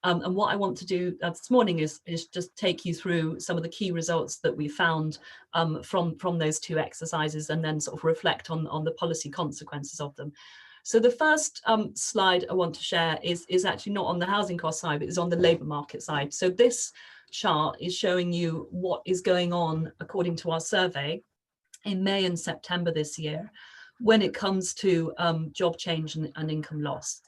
And what I want to do this morning is just take you through some of the key results that we found from those two exercises, and then sort of reflect on the policy consequences of them. So the first slide I want to share is actually not on the housing cost side, but is on the labour market side. So this chart is showing you what is going on according to our survey in May and September this year when it comes to job change and income loss.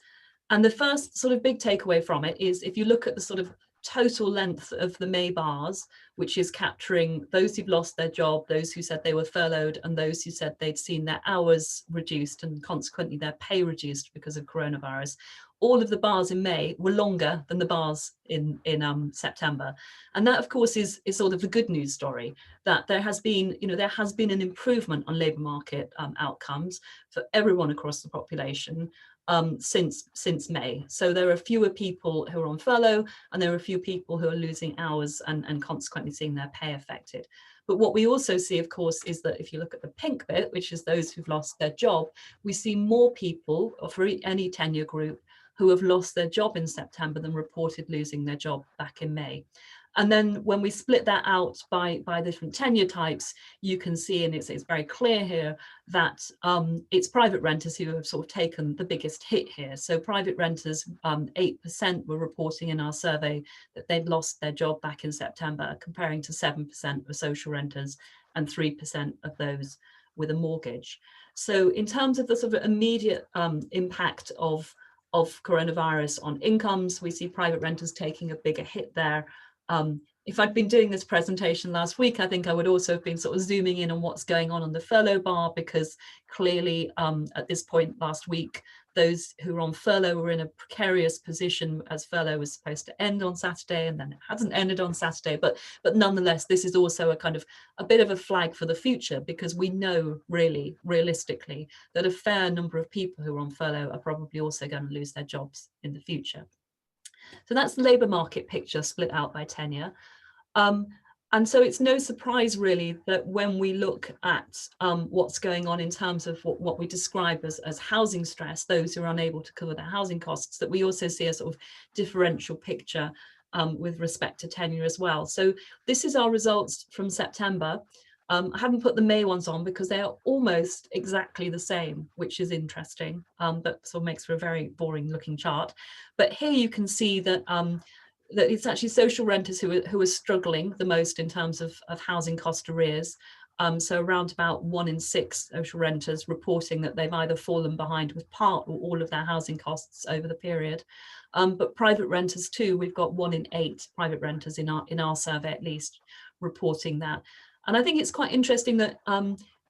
And the first sort of big takeaway from it is, if you look at the sort of total length of the May bars, which is capturing those who've lost their job, those who said they were furloughed, and those who said they'd seen their hours reduced and consequently their pay reduced because of coronavirus, all of the bars in May were longer than the bars in September. And that, of course, is sort of the good news story, that there has been an improvement on labour market outcomes for everyone across the population since May. So there are fewer people who are on furlough, and there are few people who are losing hours and consequently seeing their pay affected. But what we also see, of course, is that if you look at the pink bit, which is those who've lost their job, we see more people for any tenure group who have lost their job in September than reported losing their job back in May. And then when we split that out by different tenure types, you can see, and it's very clear here, that it's private renters who have sort of taken the biggest hit here. So private renters, 8% were reporting in our survey that they'd lost their job back in September, comparing to 7% of social renters and 3% of those with a mortgage. So in terms of the sort of immediate impact of coronavirus on incomes, we see private renters taking a bigger hit there. If I'd been doing this presentation last week, I think I would also have been sort of zooming in on what's going on the furlough bar, because clearly at this point last week, those who were on furlough were in a precarious position, as furlough was supposed to end on Saturday, and then it hasn't ended on Saturday. But nonetheless, this is also a bit of a flag for the future, because we know really realistically that a fair number of people who are on furlough are probably also going to lose their jobs in the future. So that's the labour market picture split out by tenure. And so it's no surprise really that when we look at what's going on in terms of what we describe as housing stress, those who are unable to cover their housing costs, that we also see a sort of differential picture with respect to tenure as well. So this is our results from September. I haven't put the May ones on because they are almost exactly the same, which is interesting, but sort of makes for a very boring looking chart. But here you can see that that it's actually social renters who are struggling the most in terms of housing cost arrears. So around about 1 in 6 social renters reporting that they've either fallen behind with part or all of their housing costs over the period. But private renters too, we've got 1 in 8 private renters in our survey at least reporting that. And I think it's quite interesting that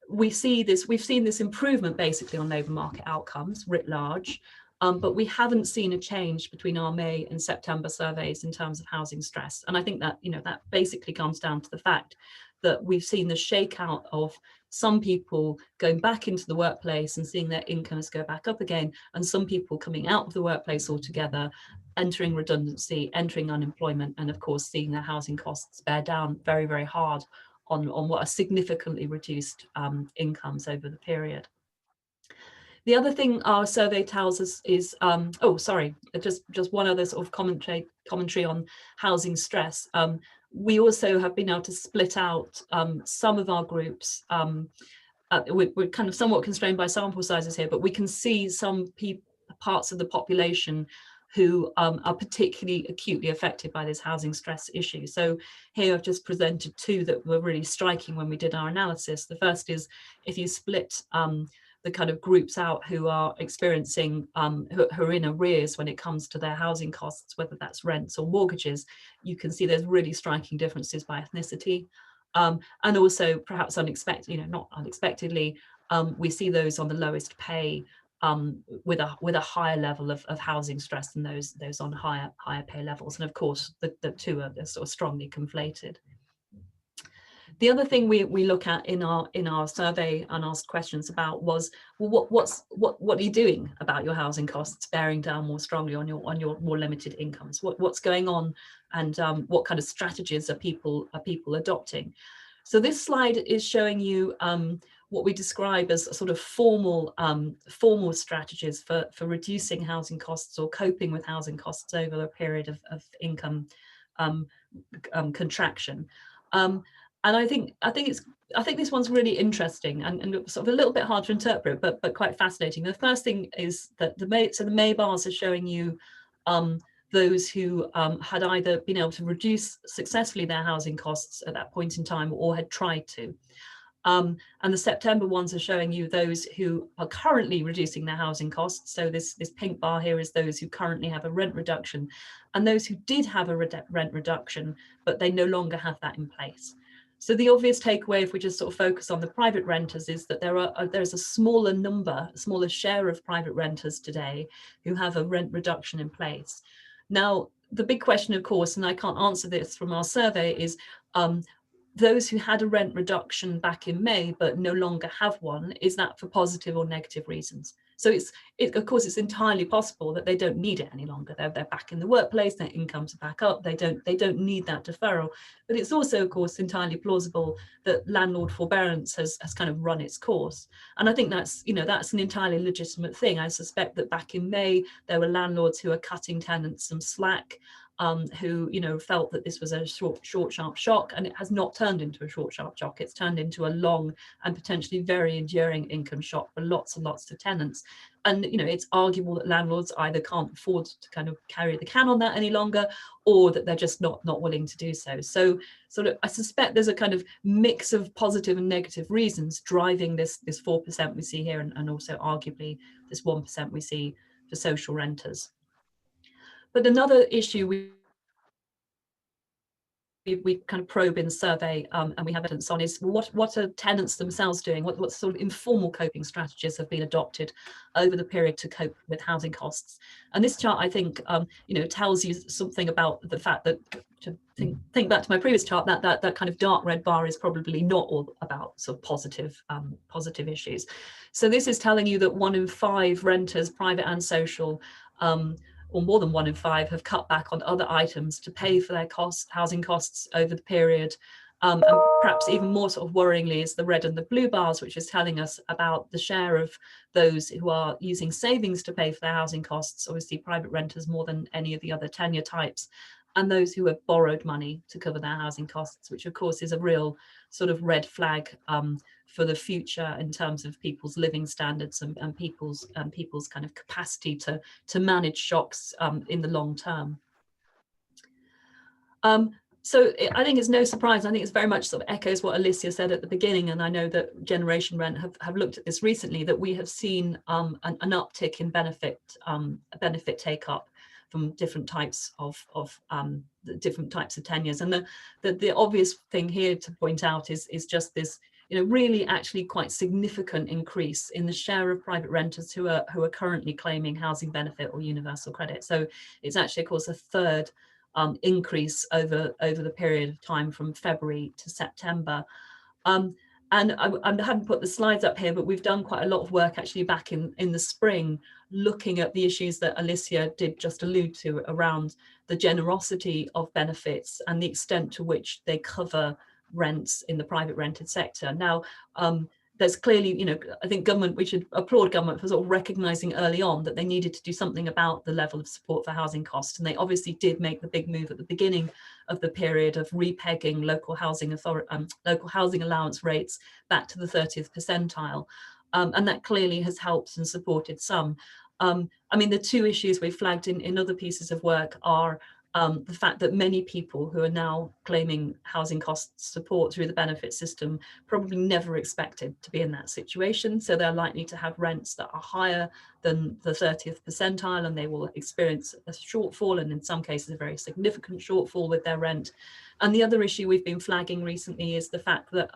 we've seen this improvement basically on labour market outcomes writ large, but we haven't seen a change between our May and September surveys in terms of housing stress. And I think that, that basically comes down to the fact that we've seen the shakeout of some people going back into the workplace and seeing their incomes go back up again, and some people coming out of the workplace altogether, entering redundancy, entering unemployment, and of course seeing their housing costs bear down very, very hard on what are significantly reduced incomes over the period. The other thing our survey tells us is, just one other sort of commentary on housing stress. We also have been able to split out some of our groups. We're kind of somewhat constrained by sample sizes here, but we can see some parts of the population who are particularly acutely affected by this housing stress issue. So here I've just presented 2 that were really striking when we did our analysis. The first is if you split the kind of groups out who are experiencing, who are in arrears when it comes to their housing costs, whether that's rents or mortgages, you can see there's really striking differences by ethnicity. And also perhaps not unexpectedly, we see those on the lowest pay with a higher level of housing stress than those on higher pay levels. And of course, the two are sort of strongly conflated. The other thing we look at in our survey and asked questions about was, well, what are you doing about your housing costs bearing down more strongly on your more limited incomes? What's going on, and what kind of strategies are people adopting? So this slide is showing you what we describe as sort of formal strategies for reducing housing costs or coping with housing costs over a period of income contraction. And I think this one's really interesting and sort of a little bit hard to interpret, but quite fascinating. The first thing is that the May bars are showing you those who had either been able to reduce successfully their housing costs at that point in time or had tried to. And the September ones are showing you those who are currently reducing their housing costs. So this pink bar here is those who currently have a rent reduction, and those who did have a rent reduction, but they no longer have that in place. So the obvious takeaway, if we just sort of focus on the private renters, is that there's a smaller share of private renters today who have a rent reduction in place. Now, the big question, of course, and I can't answer this from our survey, is those who had a rent reduction back in May but no longer have one, is that for positive or negative reasons? So of course, it's entirely possible that they don't need it any longer. They're back in the workplace, their incomes are back up, they don't need that deferral. But it's also, of course, entirely plausible that landlord forbearance has kind of run its course. And I think that's an entirely legitimate thing. I suspect that back in May, there were landlords who are cutting tenants some slack, who felt that this was a short, sharp shock, and it has not turned into a short, sharp shock. It's turned into a long and potentially very enduring income shock for lots and lots of tenants. And it's arguable that landlords either can't afford to kind of carry the can on that any longer, or that they're just not willing to do so. So sort of, I suspect there's a kind of mix of positive and negative reasons driving this 4% we see here, and also arguably this 1% we see for social renters. But another issue we kind of probe in the survey, and we have evidence on, is what are tenants themselves doing? What sort of informal coping strategies have been adopted over the period to cope with housing costs? And this chart, I think, tells you something about the fact that, to think back to my previous chart, that kind of dark red bar is probably not all about sort of positive issues. So this is telling you that 1 in 5 renters, private and social, or more than 1 in 5, have cut back on other items to pay for their housing costs over the period. And perhaps even more sort of worryingly is the red and the blue bars, which is telling us about the share of those who are using savings to pay for their housing costs, obviously private renters more than any of the other tenure types, and those who have borrowed money to cover their housing costs, which of course is a real sort of red flag for the future in terms of people's living standards and people's kind of capacity to manage shocks in the long term. So I think it's no surprise. I think it's very much sort of echoes what Alicia said at the beginning, and I know that Generation Rent have looked at this recently, that we have seen an uptick in benefit take up from different types of tenures. And the obvious thing here to point out is just this, really actually quite significant increase in the share of private renters who are currently claiming housing benefit or universal credit. So it's actually, of course, a third increase over the period of time from February to September. And I haven't put the slides up here, but we've done quite a lot of work actually back in the spring, looking at the issues that Alicia did just allude to around the generosity of benefits and the extent to which they cover rents in the private rented sector. Now, there's clearly, I think we should applaud government for sort of recognising early on that they needed to do something about the level of support for housing costs. And they obviously did make the big move at the beginning of the period of repegging local housing allowance rates back to the 30th percentile. And that clearly has helped and supported some. I mean, the two issues we flagged in other pieces of work are the fact that many people who are now claiming housing cost support through the benefit system probably never expected to be in that situation. So they're likely to have rents that are higher than the 30th percentile, and they will experience a shortfall, and in some cases a very significant shortfall with their rent. And the other issue we've been flagging recently is the fact that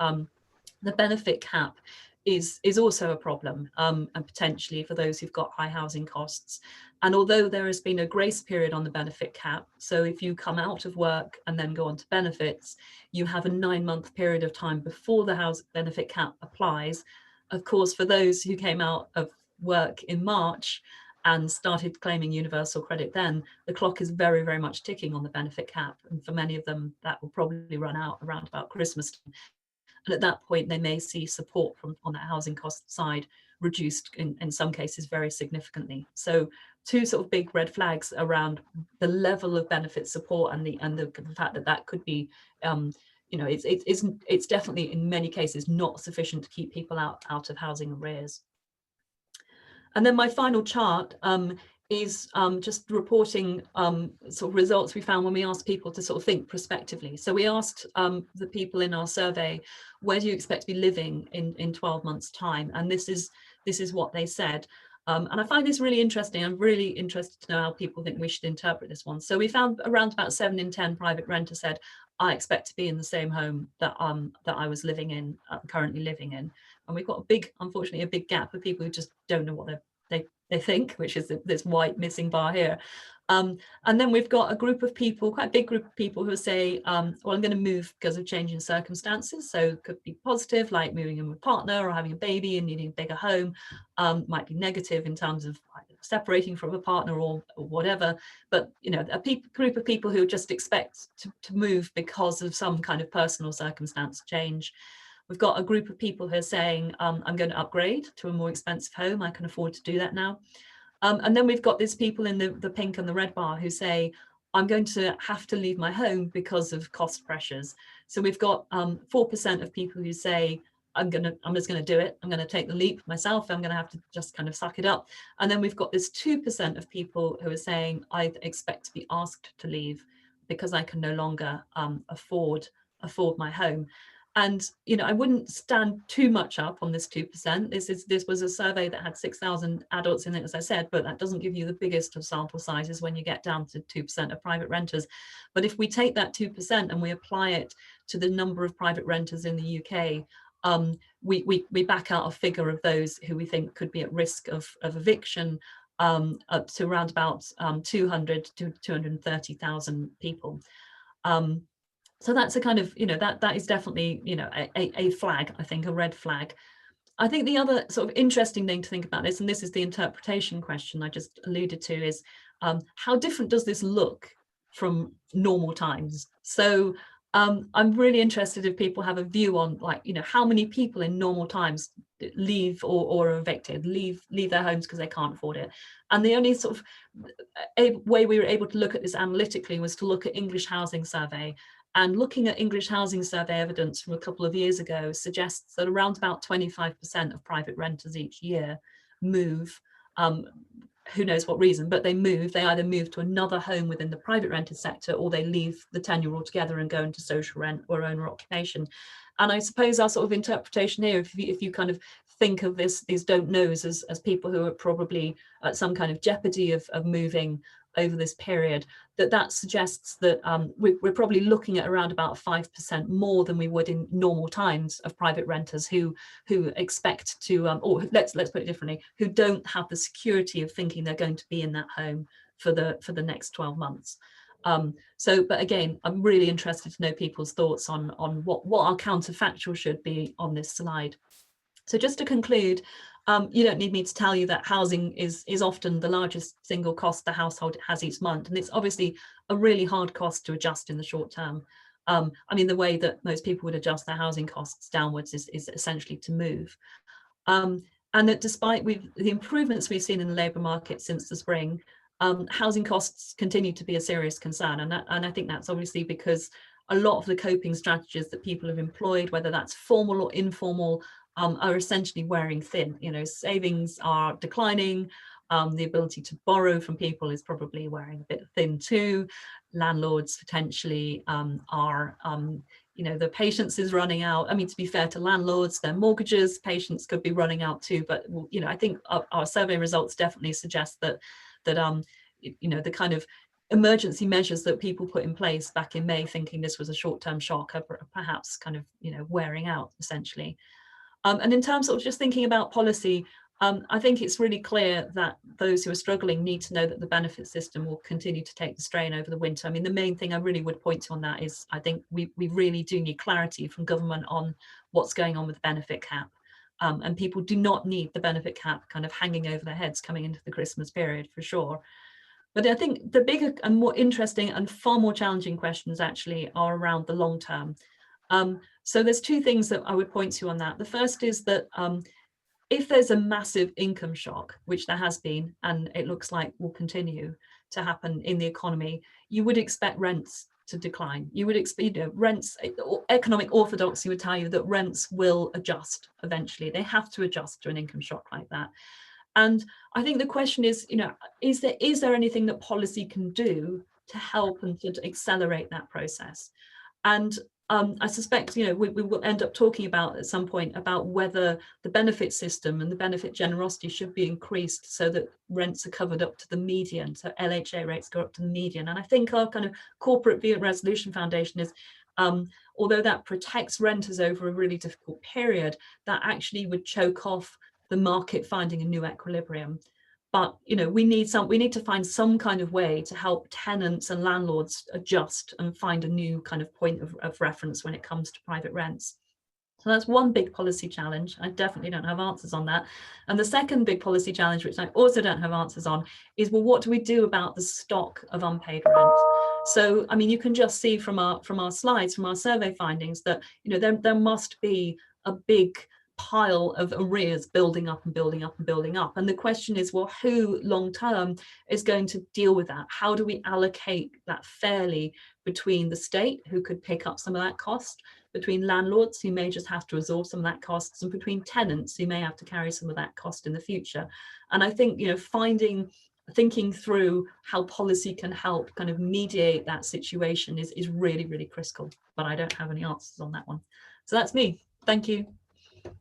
the benefit cap is also a problem, and potentially for those who've got high housing costs. And although there has been a grace period on the benefit cap, so if you come out of work and then go on to benefits, you have a 9-month period of time before the house benefit cap applies. Of course, for those who came out of work in March and started claiming universal credit then, the clock is very, very much ticking on the benefit cap. And for many of them, that will probably run out around about Christmas time. And at that point, they may see support from on that housing cost side reduced in some cases very significantly. So two sort of big red flags around the level of benefit support and the fact that that could be, you know, it's definitely in many cases not sufficient to keep people out of housing arrears. And then my final chart is just reporting sort of results we found when we asked people to sort of think prospectively. So we asked the people in our survey, where do you expect to be living in 12 months' time? And this is what they said. And I find this really interesting. I'm really interested to know how people think we should interpret this one. So we found around about 7 in 10 private renters said, I expect to be in the same home that I was living in, currently living in. And we've got unfortunately, a big gap of people who just don't know what they think, which is this white missing bar here. And then we've got a group of people, quite a big group of people who say, well, I'm going to move because of changing circumstances. So it could be positive, like moving in with a partner or having a baby and needing a bigger home. Might be negative in terms of separating from a partner or whatever. But, you know, a group of people who just expect to move because of some kind of personal circumstance change. We've got a group of people who are saying, I'm going to upgrade to a more expensive home. I can afford to do that now. And then we've got these people in the pink and the red bar who say, I'm going to have to leave my home because of cost pressures. So we've got 4% of people who say, I'm just going to do it. I'm going to take the leap myself. I'm going to have to just kind of suck it up. And then we've got this 2% of people who are saying, I expect to be asked to leave because I can no longer afford my home. And, you know, I wouldn't stand too much up on this 2%. This was a survey that had 6,000 adults in it, as I said, but that doesn't give you the biggest of sample sizes when you get down to 2% of private renters. But if we take that 2% and we apply it to the number of private renters in the UK, we back out a figure of those who we think could be at risk of eviction, up to around about 200 to 230,000 people. So that's a kind of, you know, that is definitely, you know, a flag, I think, a red flag. I think the other sort of interesting thing to think about this, and this is the interpretation question I just alluded to, is how different does this look from normal times? So I'm really interested if people have a view on, like, you know, how many people in normal times leave or are evicted, leave their homes because they can't afford it. And the only sort of a way we were able to look at this analytically was to look at English Housing Survey. And looking at English Housing Survey evidence from a couple of years ago suggests that around about 25% of private renters each year move, who knows what reason, but they either move to another home within the private rented sector, or they leave the tenure altogether and go into social rent or owner occupation. And I suppose our sort of interpretation here, if you kind of think of these don't knows as people who are probably at some kind of jeopardy of moving over this period, that suggests that we're probably looking at around about 5% more than we would in normal times of private renters who expect to, or let's put it differently, who don't have the security of thinking they're going to be in that home for the next 12 months. But again, I'm really interested to know people's thoughts on what our counterfactual should be on this slide. So just to conclude, you don't need me to tell you that housing is often the largest single cost the household has each month. And it's obviously a really hard cost to adjust in the short term. I mean, the way that most people would adjust their housing costs downwards is essentially to move. And that despite the improvements we've seen in the labour market since the spring, housing costs continue to be a serious concern. And I think that's obviously because a lot of the coping strategies that people have employed, whether that's formal or informal, are essentially wearing thin. You know, savings are declining. The ability to borrow from people is probably wearing a bit thin too. Landlords potentially are, you know, the patience is running out. I mean, to be fair to landlords, their mortgages, patience could be running out too. But, you know, I think our survey results definitely suggest that you know, the kind of emergency measures that people put in place back in May, thinking this was a short-term shock, are perhaps kind of, you know, wearing out essentially. And in terms of just thinking about policy, I think it's really clear that those who are struggling need to know that the benefit system will continue to take the strain over the winter. I mean, the main thing I really would point to on that is I think we really do need clarity from government on what's going on with the benefit cap. And people do not need the benefit cap kind of hanging over their heads coming into the Christmas period, for sure. But I think the bigger and more interesting and far more challenging questions actually are around the long term. So there's two things that I would point to on that. The first is that if there's a massive income shock, which there has been, and it looks like will continue to happen in the economy, you would expect rents to decline. You would expect, rents, economic orthodoxy would tell you that rents will adjust eventually. They have to adjust to an income shock like that. And I think the question is, is there anything that policy can do to help and to accelerate that process? And I suspect, we will end up talking about at some point about whether the benefit system and the benefit generosity should be increased so that rents are covered up to the median, so LHA rates go up to the median. And I think our kind of corporate view at Resolution Foundation is, although that protects renters over a really difficult period, that actually would choke off the market finding a new equilibrium. But we need to find some kind of way to help tenants and landlords adjust and find a new kind of point of reference when it comes to private rents. So that's one big policy challenge. I definitely don't have answers on that. And the second big policy challenge, which I also don't have answers on, is, well, what do we do about the stock of unpaid rent? So, I mean, you can just see from our slides, from our survey findings, that there must be a big pile of arrears building up and building up and building up. And the question is, well, who long term is going to deal with that? How do we allocate that fairly between the state, who could pick up some of that cost, between landlords who may just have to absorb some of that costs, and between tenants who may have to carry some of that cost in the future? And I think, thinking through how policy can help kind of mediate that situation is really, really critical. But I don't have any answers on that one. So that's me. Thank you.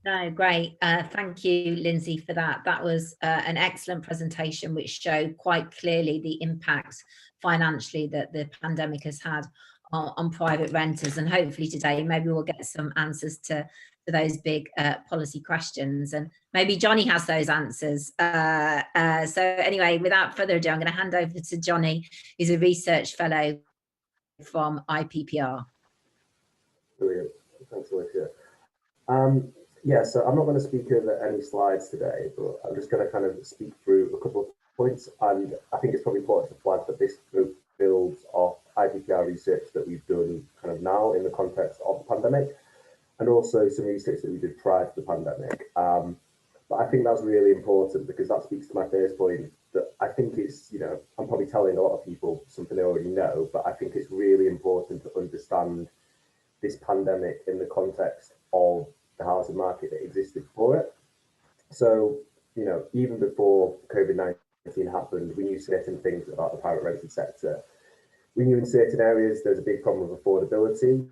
No, great. Thank you, Lindsay, for that. That was an excellent presentation, which showed quite clearly the impacts financially that the pandemic has had on private renters. And hopefully today, maybe we'll get some answers to those big policy questions. And maybe Jonny has those answers. So anyway, without further ado, I'm going to hand over to Jonny, who's a research fellow from IPPR. Brilliant. Thanks, Alicia. Yeah, so I'm not going to speak over any slides today, but I'm just going to kind of speak through a couple of points. And I think it's probably important to flag that this group builds off IPPR research that we've done kind of now in the context of the pandemic, and also some research that we did prior to the pandemic. But I think that's really important, because that speaks to my first point, that I think it's, I'm probably telling a lot of people something they already know, but I think it's really important to understand this pandemic in the context of the housing market that existed before it. So, even before COVID-19 happened, we knew certain things about the private rented sector. We knew in certain areas there's a big problem with affordability,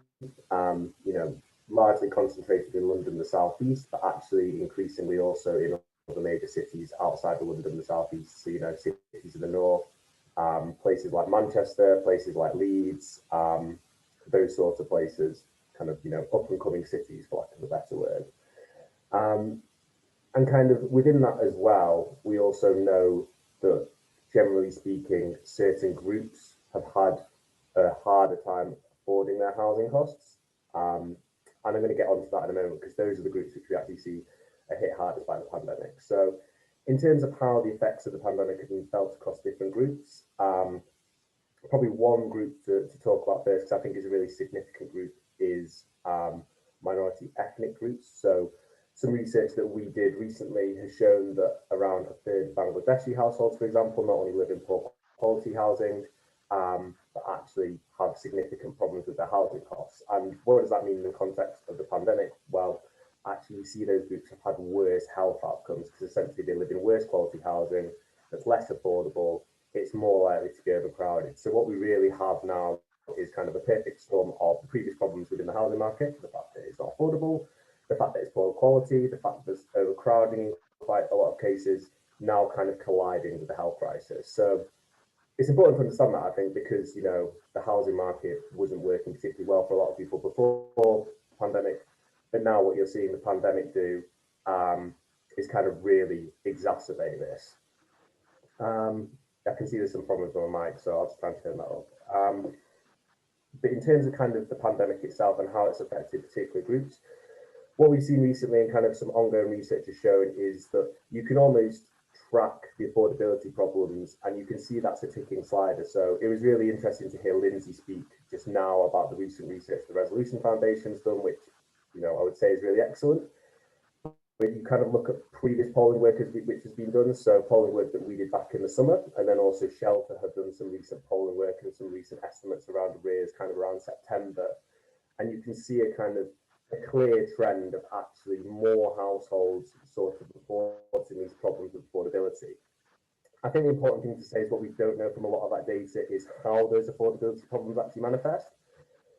largely concentrated in London, the southeast, but actually increasingly also in other major cities outside of London, the southeast. So, cities in the north, places like Manchester, places like Leeds, those sorts of places, kind of, up and coming cities, for lack of a better word. And kind of within that as well, we also know that, generally speaking, certain groups have had a harder time affording their housing costs. And I'm going to get onto that in a moment, because those are the groups which we actually see are hit hardest by the pandemic. So in terms of how the effects of the pandemic have been felt across different groups, probably one group to talk about first, because I think is a really significant group, is minority ethnic groups. So some research that we did recently has shown that around a third of Bangladeshi households, for example, not only live in poor quality housing, but actually have significant problems with their housing costs. And what does that mean in the context of the pandemic? Well, actually we see those groups have had worse health outcomes, because essentially they live in worse quality housing that's less affordable, it's more likely to be overcrowded. So what we really have now is kind of a perfect storm of the previous problems within the housing market: the fact that it's not affordable, the fact that it's poor quality, the fact that there's overcrowding in quite a lot of cases, now kind of colliding with the health crisis. So it's important to understand that, I think, because, the housing market wasn't working particularly well for a lot of people before the pandemic, but now what you're seeing the pandemic do is kind of really exacerbate this. I can see there's some problems with my mic, so I'll just try and turn that up. But in terms of kind of the pandemic itself and how it's affected particular groups, what we've seen recently and kind of some ongoing research has shown is that you can almost track the affordability problems, and you can see that's a ticking slider. So it was really interesting to hear Lindsay speak just now about the recent research the Resolution Foundation's done, which, you know, I would say is really excellent. But you kind of look at previous polling work which has been done, so polling work that we did back in the summer, and then also Shelter have done some recent polling work and some recent estimates around arrears kind of around September. And you can see a kind of a clear trend of actually more households sort of reporting these problems with affordability. I think the important thing to say is what we don't know from a lot of that data is how those affordability problems actually manifest.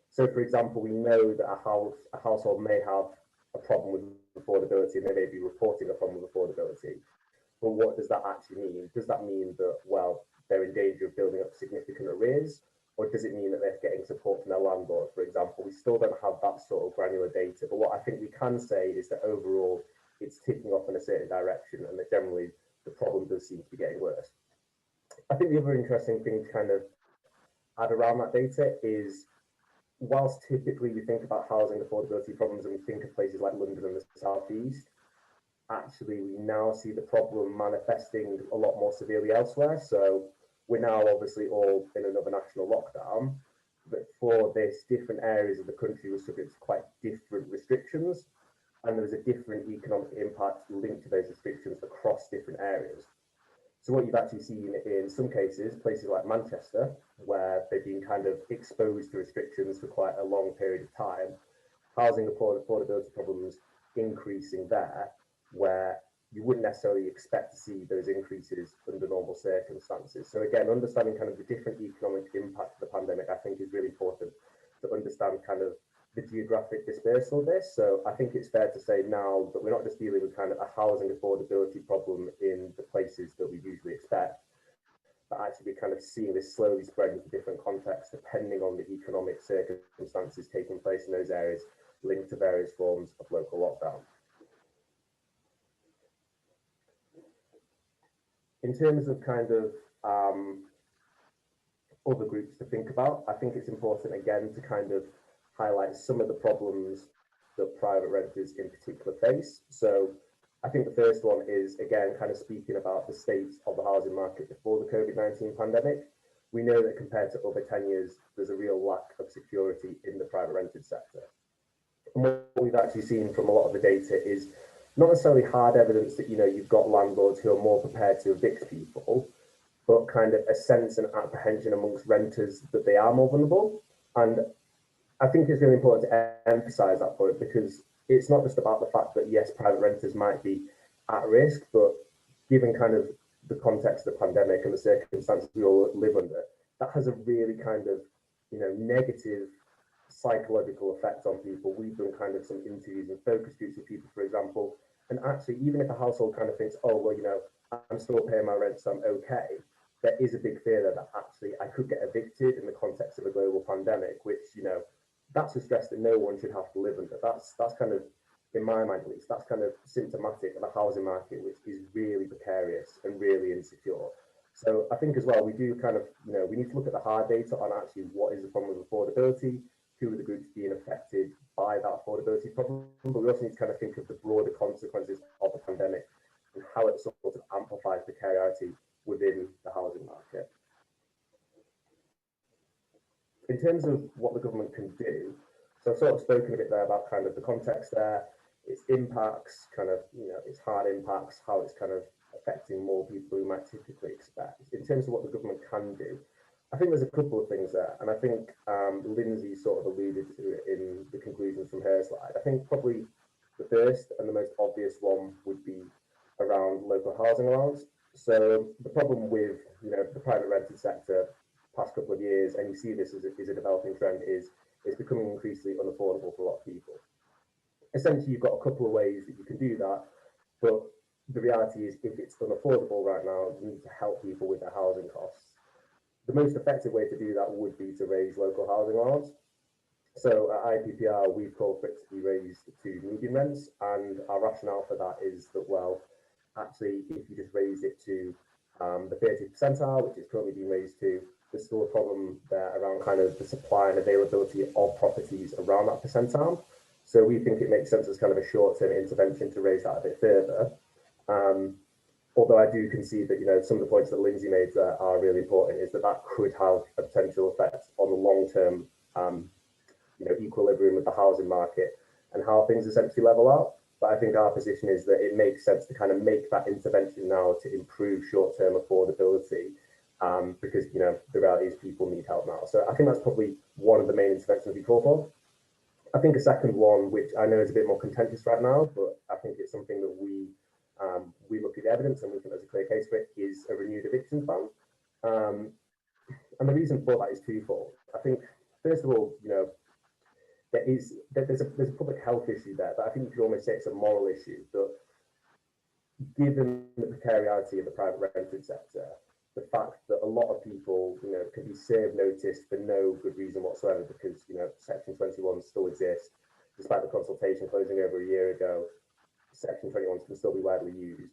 So, for example, we know that a household may have a problem with affordability and they may be reporting a problem with affordability. But what does that actually mean? Does that mean that, well, they're in danger of building up significant arrears? Or does it mean that they're getting support from their landlord, for example? We still don't have that sort of granular data. But what I think we can say is that overall, it's ticking off in a certain direction and that generally the problem does seem to be getting worse. I think the other interesting thing to kind of add around that data is, whilst typically we think about housing affordability problems and we think of places like London and the South East, actually we now see the problem manifesting a lot more severely elsewhere. So we're now obviously all in another national lockdown, but for this, different areas of the country were subject to quite different restrictions, and there was a different economic impact linked to those restrictions across different areas. So what you've actually seen in some cases, places like Manchester, where they've been kind of exposed to restrictions for quite a long period of time, housing affordability problems increasing there, where you wouldn't necessarily expect to see those increases under normal circumstances. So again, understanding kind of the different economic impact of the pandemic, I think is really important to understand kind of the geographic dispersal of this. So I think it's fair to say now that we're not just dealing with kind of a housing affordability problem in the places that we usually expect, but actually we're kind of seeing this slowly spread into different contexts depending on the economic circumstances taking place in those areas linked to various forms of local lockdown. In terms of kind of other groups to think about, I think it's important again to kind of highlight some of the problems that private renters in particular face. So I think the first one is, again, kind of speaking about the state of the housing market before the COVID-19 pandemic. We know that compared to other tenures, there's a real lack of security in the private rented sector. And what we've actually seen from a lot of the data is not necessarily hard evidence that, you know, you've got landlords who are more prepared to evict people, but kind of a sense and apprehension amongst renters that they are more vulnerable. And I think it's really important to emphasize that point, because it's not just about the fact that, yes, private renters might be at risk, but given kind of the context of the pandemic and the circumstances we all live under, that has a really kind of, you know, negative psychological effect on people. We've done kind of some interviews and focus groups with people, for example, and actually, even if a household kind of thinks, oh, well, you know, I'm still paying my rent, so I'm okay, there is a big fear that actually I could get evicted in the context of a global pandemic, which, you know, that's a stress that no one should have to live under. That's kind of, in my mind at least, that's kind of symptomatic of a housing market which is really precarious and really insecure. So I think as well, we do kind of, you know, we need to look at the hard data on actually what is the problem with affordability, who are the groups being affected by that affordability problem, but we also need to kind of think of the broader consequences of the pandemic and how it sort of amplifies precarity within the housing market. In terms of what the government can do, so I've sort of spoken a bit there about kind of the context there, its impacts, kind of, you know, its hard impacts, how it's kind of affecting more people who might typically expect. In terms of what the government can do, I think there's a couple of things there, and I think Lindsay sort of alluded to it in the conclusions from her slide. I think probably the first and the most obvious one would be around local housing allowance. So the problem with, you know, the private rented sector past couple of years, and you see this as a developing trend, is it's becoming increasingly unaffordable for a lot of people. Essentially, you've got a couple of ways that you can do that, but the reality is if it's unaffordable right now, you need to help people with their housing costs. The most effective way to do that would be to raise local housing allowance. So at IPPR, we've called for it to be raised to median rents, and our rationale for that is that, well, actually, if you just raise it to the 30th percentile, which is currently being raised to, there's still a problem there around kind of the supply and availability of properties around that percentile. So we think it makes sense as kind of a short-term intervention to raise that a bit further. although I do concede that, you know, some of the points that Lindsay made there are really important, is that that could have a potential effect on the long-term, you know, equilibrium of the housing market and how things essentially level out. But I think our position is that it makes sense to kind of make that intervention now to improve short-term affordability, because, you know, the reality is people need help now. So I think that's probably one of the main interventions we call for. I think a second one, which I know is a bit more contentious right now, but I think it's something that we look at the evidence and we think there's a clear case for it, is a renewed evictions ban. And the reason for that is twofold. I think, first of all, you know, there's a public health issue there, but I think you could almost say it's a moral issue, that given the precariety of the private rented sector, the fact that a lot of people, you know, can be served notice for no good reason whatsoever, because, you know, Section 21 still exists, despite the consultation closing over a year ago, Section 21 can still be widely used.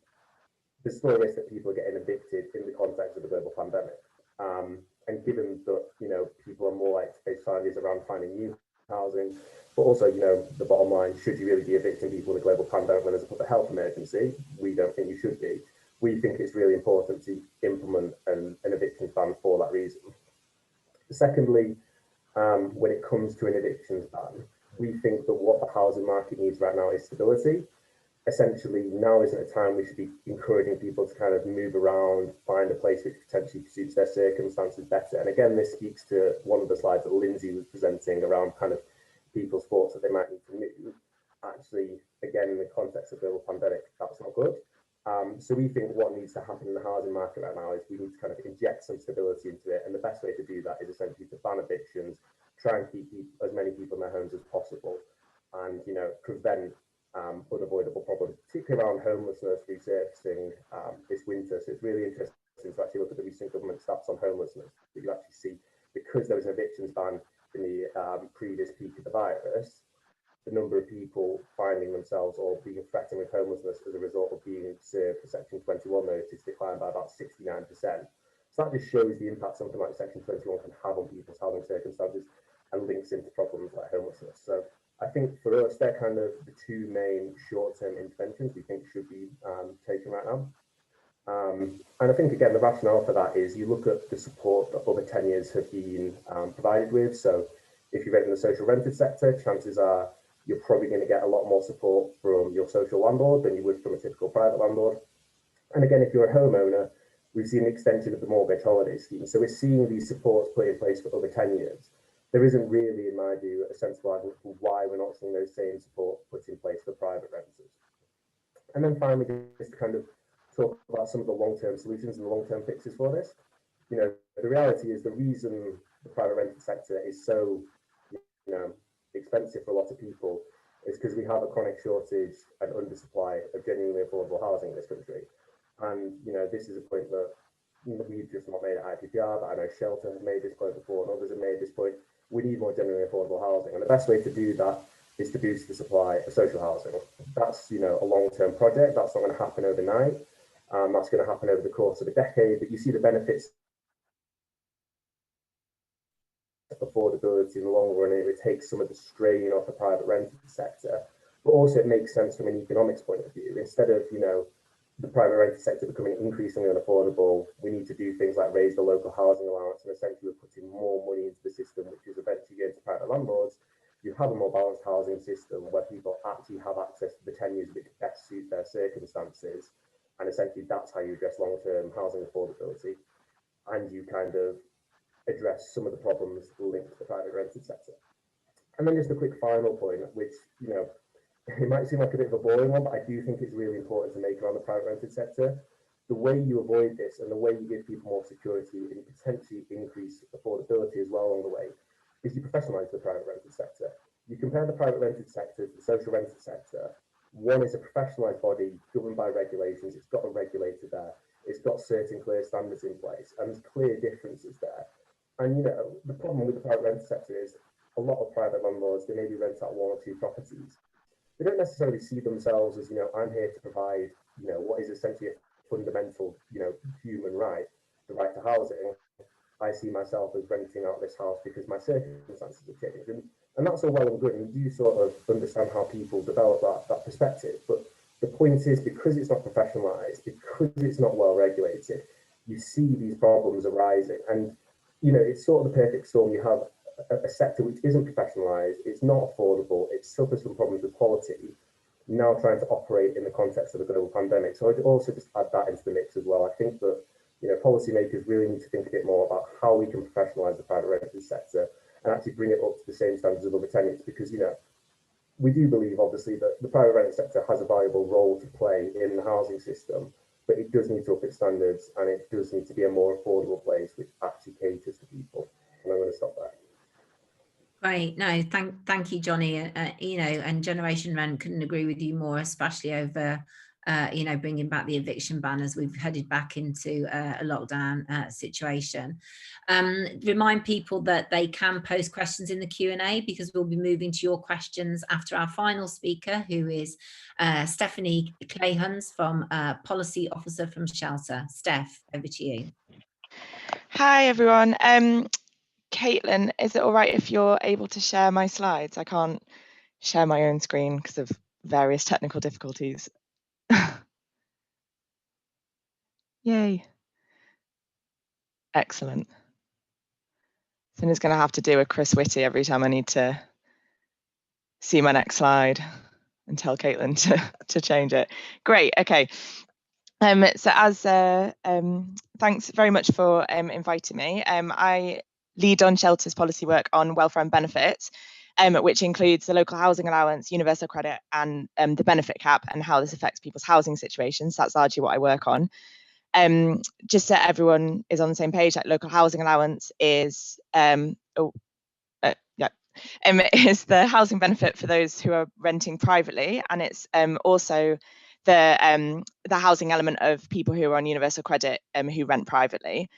There's still a risk that people are getting evicted in the context of the global pandemic. And given that, you know, people are more likely to face challenges around finding new housing, but also, you know, the bottom line, should you really be evicting people in a global pandemic when there's a public health emergency? We don't think you should be. We think it's really important to implement an evictions ban for that reason. Secondly, when it comes to an evictions ban, we think that what the housing market needs right now is stability. Essentially, now isn't a time we should be encouraging people to kind of move around, find a place which potentially suits their circumstances better. And again, this speaks to one of the slides that Lindsay was presenting around kind of people's thoughts that they might need to move. Actually, again, in the context of the global pandemic, that's not good. So we think what needs to happen in the housing market right now is we need to kind of inject some stability into it. And the best way to do that is essentially to ban evictions, try and keep as many people in their homes as possible, and, you know, prevent unavoidable problems, particularly around homelessness resurfacing this winter. So it's really interesting to actually look at the recent government stats on homelessness, that you actually see, because there was an evictions ban in the previous peak of the virus, the number of people finding themselves or being threatened with homelessness as a result of being served a Section 21 notice declined by about 69%. So that just shows the impact something like Section 21 can have on people's housing circumstances and links into problems like homelessness. So I think for us, they're kind of the two main short-term interventions we think should be taken right now. And I think, again, the rationale for that is you look at the support that other tenures have been provided with. So if you rent in the social rented sector, chances are you're probably going to get a lot more support from your social landlord than you would from a typical private landlord. And again, if you're a homeowner, we've seen an extension of the mortgage holiday scheme. So we're seeing these supports put in place for other tenures. There isn't really, in my view, a sensible argument for why we're not seeing those same support put in place for private renters. And then finally, just to kind of talk about some of the long-term solutions and the long-term fixes for this. You know, the reality is the reason the private rented sector is so, you know, expensive for a lot of people is because we have a chronic shortage and undersupply of genuinely affordable housing in this country. And, you know, this is a point that we've just not made at IPPR, but I know Shelter have made this point before and others have made this point. We need more genuinely affordable housing. And the best way to do that is to boost the supply of social housing. That's, you know, a long-term project. That's not going to happen overnight. That's going to happen over the course of a decade, but you see the benefits of affordability in the long run. It takes some of the strain off the private rented sector, but also it makes sense from an economics point of view. Instead of, you know, the private rented sector becoming increasingly unaffordable, we need to do things like raise the local housing allowance, and essentially we're putting more money into the system, which is eventually going to private landlords. You have a more balanced housing system where people actually have access to the tenures which best suit their circumstances, and essentially that's how you address long-term housing affordability, and you kind of address some of the problems linked to the private rented sector. And then just a quick final point, which, you know, it might seem like a bit of a boring one, but I do think it's really important to make around the private rented sector. The way you avoid this and the way you give people more security and potentially increase affordability as well along the way is you professionalise the private rented sector. You compare the private rented sector to the social rented sector. One is a professionalised body governed by regulations. It's got a regulator there. It's got certain clear standards in place, and there's clear differences there. And, you know, the problem with the private rented sector is a lot of private landlords, they maybe rent out one or two properties. They don't necessarily see themselves as, you know, I'm here to provide, you know, what is essentially a fundamental, you know, human right, the right to housing. I see myself as renting out this house because my circumstances have changed. And that's all well and good. And you do sort of understand how people develop that perspective. But the point is, because it's not professionalised, because it's not well regulated, you see these problems arising. And, you know, it's sort of the perfect storm. You have a sector which isn't professionalised, it's not affordable, it suffers from problems with quality, now trying to operate in the context of a global pandemic. So I'd also just add that into the mix as well. I think that, you know, policymakers really need to think a bit more about how we can professionalise the private rented sector and actually bring it up to the same standards of other tenants, because, you know, we do believe obviously that the private rented sector has a valuable role to play in the housing system, but it does need to up its standards, and it does need to be a more affordable place which actually caters to people. And I'm going to stop there. Great. No, thank you, Jonny. You know, and Generation Rent couldn't agree with you more, especially over, you know, bringing back the eviction ban as we've headed back into a lockdown situation. Remind people that they can post questions in the Q&A, because we'll be moving to your questions after our final speaker, who is Stephanie Kleynhans, from Policy Officer from Shelter. Steph, over to you. Hi, everyone. Caitlin, is it all right if you're able to share my slides? I can't share my own screen because of various technical difficulties. Yay. Excellent. So I'm just going to have to do a Chris Whitty every time I need to see my next slide and tell Caitlin to change it. Great. Okay. So as thanks very much for inviting me. I lead on Shelter's policy work on welfare and benefits, which includes the local housing allowance, universal credit, and the benefit cap, and how this affects people's housing situations. That's largely what I work on. Just so everyone is on the same page, like local housing allowance is is the housing benefit for those who are renting privately, and it's also the housing element of people who are on universal credit who rent privately.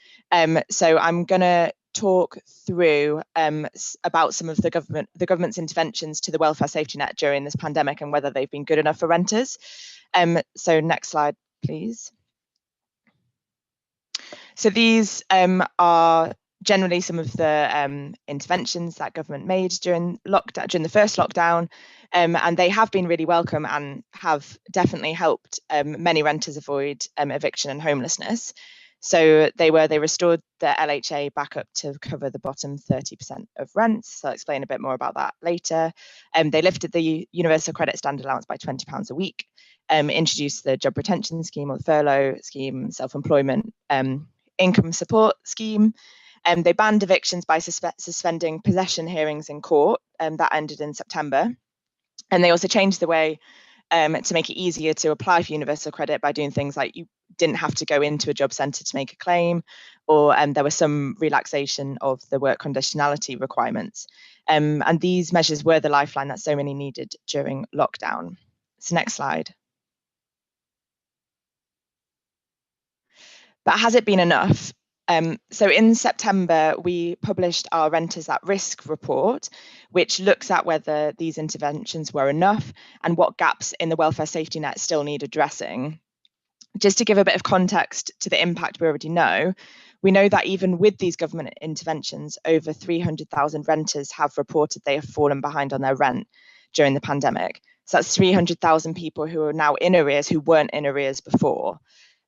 So I'm going to talk through about some of the government's interventions to the welfare safety net during this pandemic and whether they've been good enough for renters. So next slide, please. So these are generally some of the interventions that government made during the first lockdown, and they have been really welcome and have definitely helped many renters avoid eviction and homelessness. So they restored the LHA back up to cover the bottom 30% of rents. So I'll explain a bit more about that later. They lifted the universal credit standard allowance by £20 a week, introduced the job retention scheme or the furlough scheme, self-employment income support scheme. They banned evictions by suspending possession hearings in court, that ended in September. And they also changed the way to make it easier to apply for universal credit by doing things like you didn't have to go into a job centre to make a claim, or there was some relaxation of the work conditionality requirements. And these measures were the lifeline that so many needed during lockdown. So next slide. But has it been enough? So in September, we published our Renters at Risk report, which looks at whether these interventions were enough and what gaps in the welfare safety net still need addressing. Just to give a bit of context to the impact we already know, we know that even with these government interventions, over 300,000 renters have reported they have fallen behind on their rent during the pandemic. So that's 300,000 people who are now in arrears who weren't in arrears before.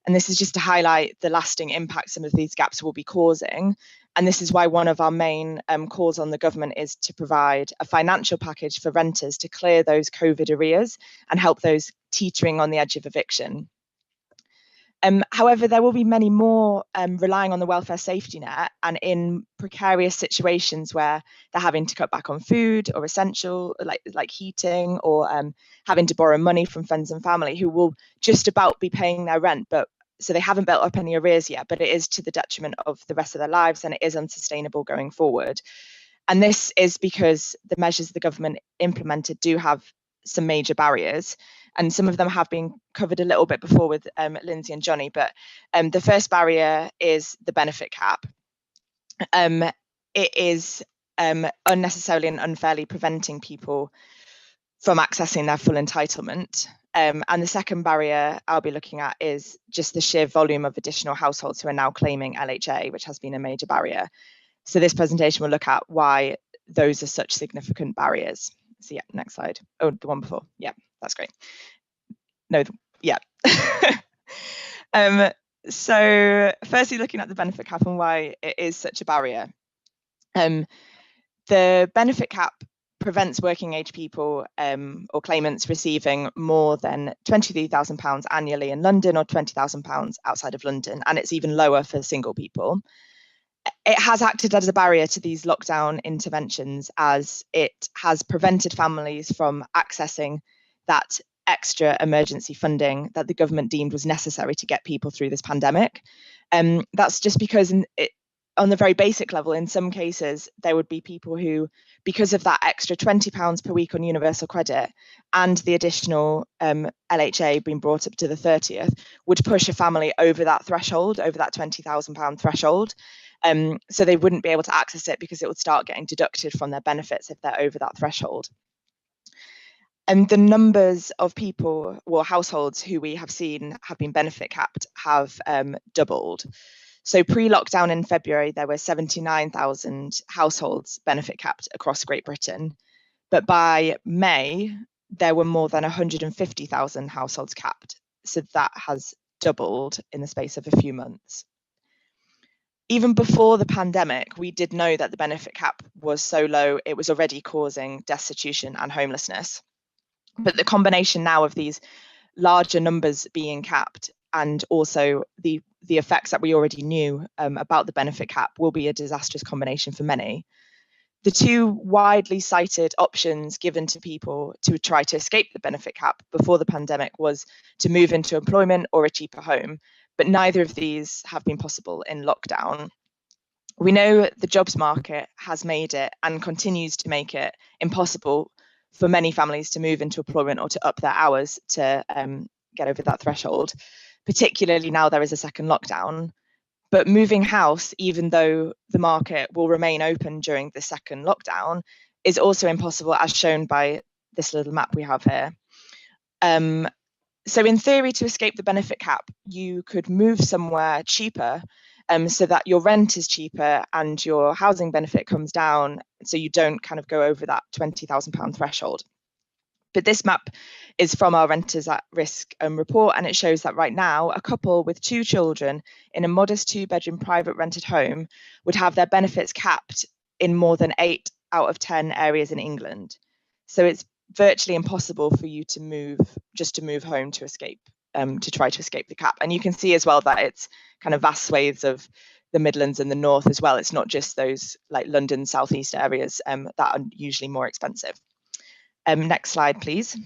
And this is just to highlight the lasting impact some of these gaps will be causing. And this is why one of our main calls on the government is to provide a financial package for renters to clear those COVID arrears and help those teetering on the edge of eviction. However, there will be many more relying on the welfare safety net and in precarious situations where they're having to cut back on food or essential, like heating, or having to borrow money from friends and family who will just about be paying their rent, but so they haven't built up any arrears yet, but it is to the detriment of the rest of their lives and it is unsustainable going forward. And this is because the measures the government implemented do have some major barriers. And some of them have been covered a little bit before with Lindsay and Jonny, but the first barrier is the benefit cap. It is unnecessarily and unfairly preventing people from accessing their full entitlement. And the second barrier I'll be looking at is just the sheer volume of additional households who are now claiming LHA, which has been a major barrier. So this presentation will look at why those are such significant barriers. So yeah, next slide. Oh, the one before. Yeah, that's great. No, yeah. So firstly, looking at the benefit cap and why it is such a barrier. The benefit cap prevents working age people or claimants receiving more than £23,000 annually in London or £20,000 outside of London, and it's even lower for single people. It has acted as a barrier to these lockdown interventions, as it has prevented families from accessing that extra emergency funding that the government deemed was necessary to get people through this pandemic. That's just because on the very basic level, in some cases, there would be people who, because of that extra £20 per week on universal credit and the additional LHA being brought up to the 30th, would push a family over that threshold, over that £20,000 threshold. So they wouldn't be able to access it because it would start getting deducted from their benefits if they're over that threshold. And the numbers of people or households who we have seen have been benefit capped have doubled. So pre-lockdown in February, there were 79,000 households benefit capped across Great Britain. But by May, there were more than 150,000 households capped. So that has doubled in the space of a few months. Even before the pandemic, we did know that the benefit cap was so low, it was already causing destitution and homelessness. But the combination now of these larger numbers being capped and also the effects that we already knew about the benefit cap will be a disastrous combination for many. The two widely cited options given to people to try to escape the benefit cap before the pandemic was to move into employment or a cheaper home, but neither of these have been possible in lockdown. We know the jobs market has made it and continues to make it impossible for many families to move into employment or to up their hours to get over that threshold, particularly now there is a second lockdown. But moving house, even though the market will remain open during the second lockdown, is also impossible, as shown by this little map we have here. So in theory, to escape the benefit cap, you could move somewhere cheaper so that your rent is cheaper and your housing benefit comes down, so you don't kind of go over that £20,000 threshold. But this map is from our Renters at Risk report, and it shows that right now, a couple with 2 children in a modest 2-bedroom private rented home would have their benefits capped in more than 8 out of 10 areas in England. So it's virtually impossible for you to move home to escape, to try to escape the cap. And you can see as well that it's kind of vast swathes of the Midlands and the North as well. It's not just those like London, Southeast areas that are usually more expensive. Next slide, please.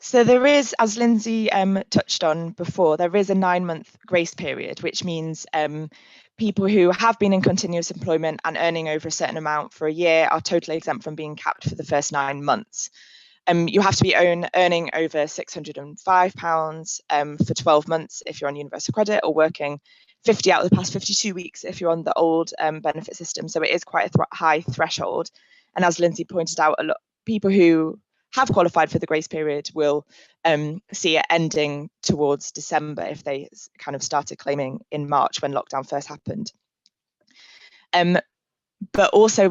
So there is, as Lindsay touched on before, there is a 9-month grace period, which means people who have been in continuous employment and earning over a certain amount for a year are totally exempt from being capped for the first 9 months. You have to be earning over £605 for 12 months if you're on universal credit, or working 50 out of the past 52 weeks if you're on the old benefit system. So it is quite a high threshold. And as Lindsay pointed out, a lot of people who have qualified for the grace period will see it ending towards December if they kind of started claiming in March when lockdown first happened. But also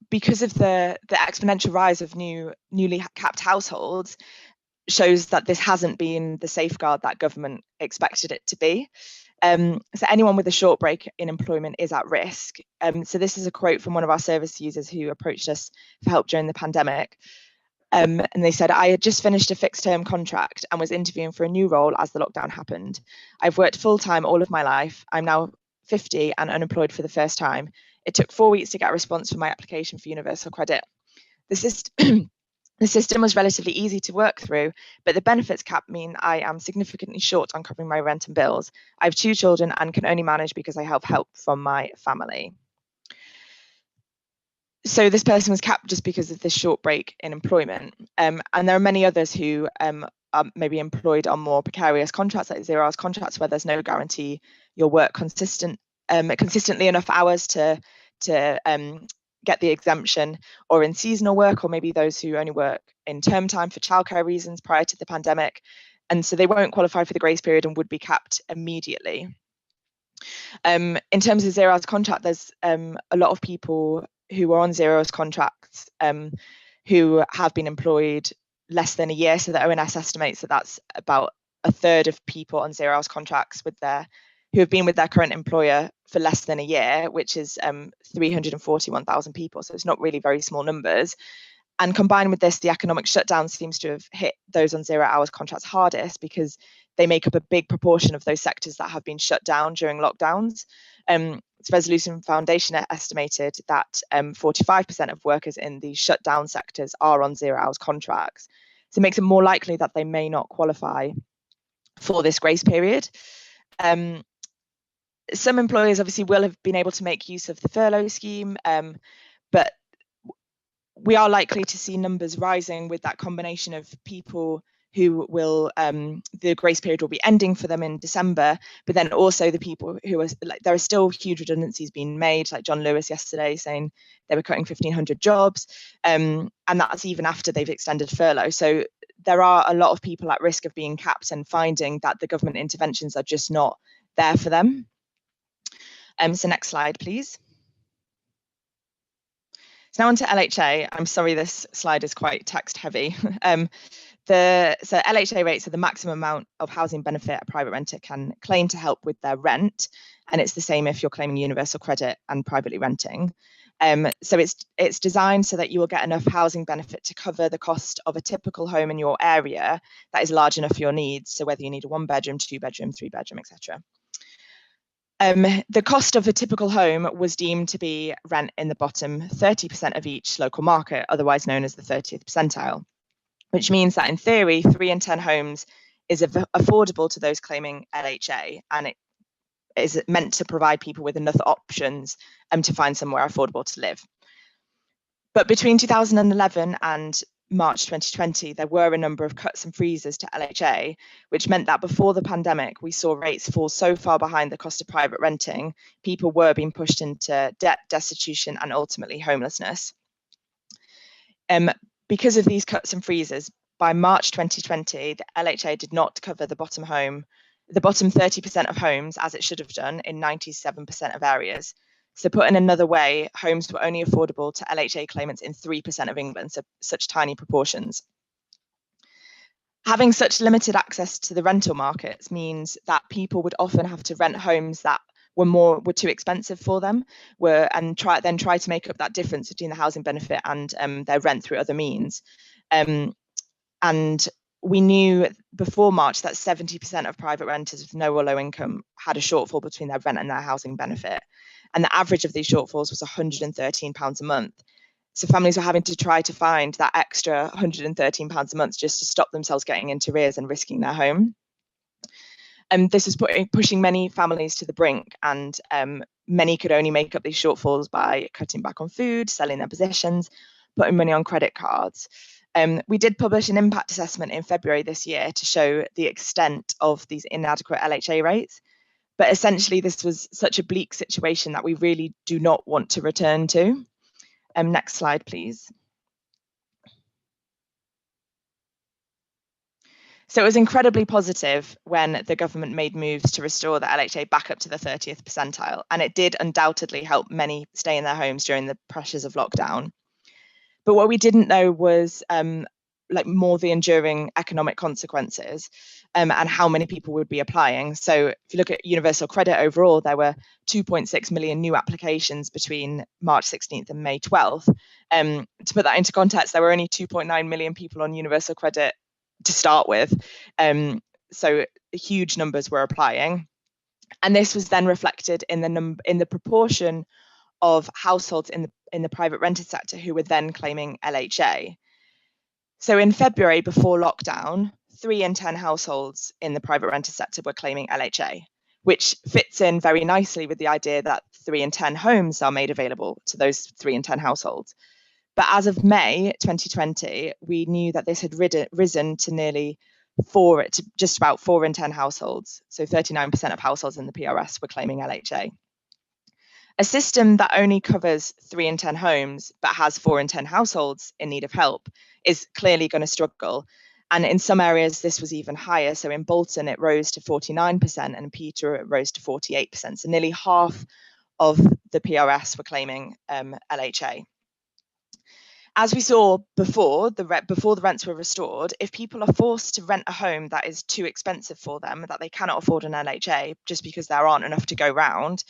because of the exponential rise of newly capped households, shows that this hasn't been the safeguard that government expected it to be. So anyone with a short break in employment is at risk. So this is a quote from one of our service users who approached us for help during the pandemic. And they said, "I had just finished a fixed term contract and was interviewing for a new role as the lockdown happened. I've worked full time all of my life. I'm now 50 and unemployed for the first time. It took 4 weeks to get a response for my application for universal credit. The system was relatively easy to work through, but the benefits cap mean I am significantly short on covering my rent and bills. I have 2 children and can only manage because I have help from my family." So this person was capped just because of this short break in employment. And there are many others who are maybe employed on more precarious contracts, like 0-hours contracts, where there's no guarantee you'll work consistently enough hours to get the exemption, or in seasonal work, or maybe those who only work in term time for childcare reasons prior to the pandemic. And so they won't qualify for the grace period and would be capped immediately. In terms of 0-hours contract, there's a lot of people who are on 0-hours contracts who have been employed less than a year. So the ONS estimates that that's about a third of people on 0 hours contracts who have been with their current employer for less than a year, which is 341,000 people. So it's not really very small numbers. And combined with this, the economic shutdown seems to have hit those on 0 hours contracts hardest, because they make up a big proportion of those sectors that have been shut down during lockdowns. It's Resolution Foundation estimated that 45% of workers in the shut down sectors are on 0 hours contracts. So it makes it more likely that they may not qualify for this grace period. Some employers obviously will have been able to make use of the furlough scheme, but we are likely to see numbers rising with that combination of people who will, the grace period will be ending for them in December, but then also the people who are, like, there are still huge redundancies being made, like John Lewis yesterday saying they were cutting 1,500 jobs, and that's even after they've extended furlough. So there are a lot of people at risk of being capped and finding that the government interventions are just not there for them. So next slide, please. So now on to LHA. I'm sorry, this slide is quite text heavy. So LHA rates are the maximum amount of housing benefit a private renter can claim to help with their rent. And it's the same if you're claiming universal credit and privately renting. So it's designed so that you will get enough housing benefit to cover the cost of a typical home in your area that is large enough for your needs. So whether you need a 1-bedroom, 2-bedroom, 3-bedroom, etc. The cost of a typical home was deemed to be rent in the bottom 30% of each local market, otherwise known as the 30th percentile, which means that in theory, 3 in 10 homes is affordable to those claiming LHA, and it is meant to provide people with enough options to find somewhere affordable to live. But between 2011 and March 2020, there were a number of cuts and freezes to LHA, which meant that before the pandemic, we saw rates fall so far behind the cost of private renting, people were being pushed into debt, destitution, and ultimately homelessness. Because of these cuts and freezes, by March 2020, the LHA did not cover the bottom 30% of homes as it should have done in 97% of areas. So put in another way, homes were only affordable to LHA claimants in 3% of England, so such tiny proportions. Having such limited access to the rental markets means that people would often have to rent homes that were too expensive for them, and try to make up that difference between the housing benefit and their rent through other means. And we knew before March that 70% of private renters with no or low income had a shortfall between their rent and their housing benefit. And the average of these shortfalls was £113 a month. So families were having to try to find that extra £113 a month just to stop themselves getting into arrears and risking their home. This was pushing many families to the brink, and many could only make up these shortfalls by cutting back on food, selling their possessions, putting money on credit cards. We did publish an impact assessment in February this year to show the extent of these inadequate LHA rates. But essentially, this was such a bleak situation that we really do not want to return to. Next slide, please. So it was incredibly positive when the government made moves to restore the LHA back up to the 30th percentile, and it did undoubtedly help many stay in their homes during the pressures of lockdown. But what we didn't know was more the enduring economic consequences and how many people would be applying. So if you look at universal credit overall, there were 2.6 million new applications between March 16th and May 12th. To put that into context, there were only 2.9 million people on universal credit to start with. So huge numbers were applying. And this was then reflected in the proportion of households in the private rented sector who were then claiming LHA. So in February, before lockdown, 3 in 10 households in the private rented sector were claiming LHA, which fits in very nicely with the idea that 3 in 10 homes are made available to those 3 in 10 households. But as of May 2020, we knew that this had risen to just about 4 in 10 households. So 39% of households in the PRS were claiming LHA. A system that only covers 3 in 10 homes, but has 4 in 10 households in need of help, is clearly going to struggle. And in some areas, this was even higher. So in Bolton, it rose to 49%, and in Peterborough, it rose to 48%. So nearly half of the PRS were claiming LHA. as we saw before the rents were restored, if people are forced to rent a home that is too expensive for them, that they cannot afford an LHA just because there aren't enough to go round,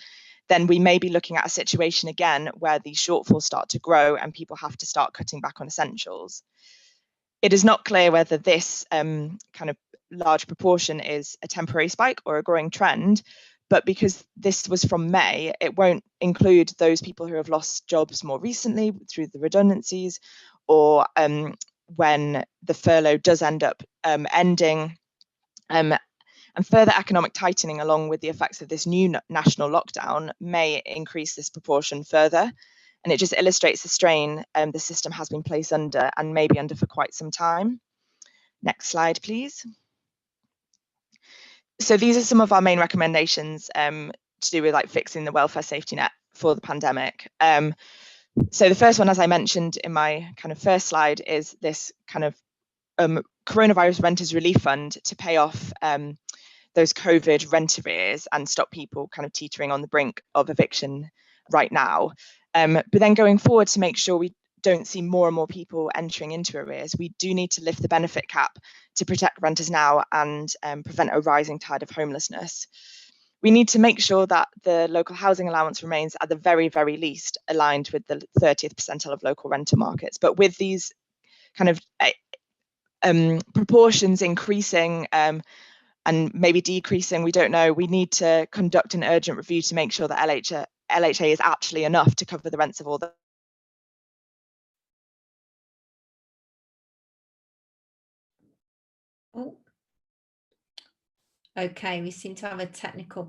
then we may be looking at a situation again where these shortfalls start to grow and people have to start cutting back on essentials. It is not clear whether this kind of large proportion is a temporary spike or a growing trend, but because this was from May, it won't include those people who have lost jobs more recently through the redundancies, or when the furlough does end up ending. And further economic tightening, along with the effects of this new national lockdown, may increase this proportion further. And it just illustrates the strain the system has been placed under and may be under for quite some time. Next slide, please. So these are some of our main recommendations to do with like fixing the welfare safety net for the pandemic. So the first one, as I mentioned in my kind of first slide, is this kind of coronavirus renters relief fund to pay off those COVID rent arrears and stop people kind of teetering on the brink of eviction right now. But then going forward, to make sure we don't see more and more people entering into arrears, we do need to lift the benefit cap to protect renters now and prevent a rising tide of homelessness. We need to make sure that the local housing allowance remains at the very, very least aligned with the 30th percentile of local rental markets. But with these kind of proportions increasing and maybe decreasing, we don't know, we need to conduct an urgent review to make sure that LHA is actually enough to cover the rents of all the Oh, okay. We seem to have a technical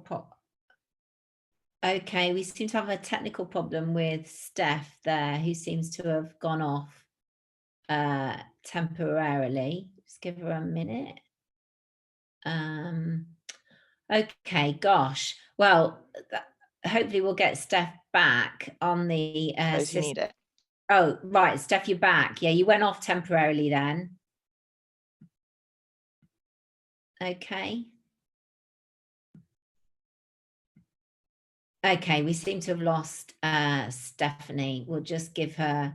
problem with Steph there, who seems to have gone off temporarily. Just give her a minute. Okay, gosh. Well, hopefully we'll get Steph back on the those who need it. Oh, right, Steph, you're back. Yeah, you went off temporarily then. Okay. Okay, we seem to have lost Stephanie. We'll just give her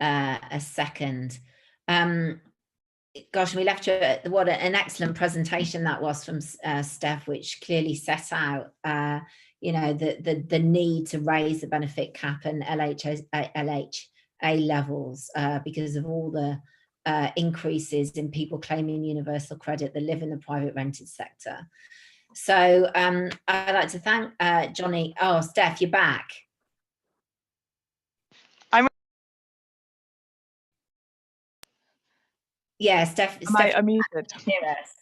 a second. Gosh, we left you, what an excellent presentation that was from Steph, which clearly set out, you know, the need to raise the benefit cap and LHA levels because of all the increases in people claiming universal credit that live in the private rented sector. So I'd like to thank Jonny. Oh, Steph, you're back. Yeah, Steph. Am I unmuted? Hear us?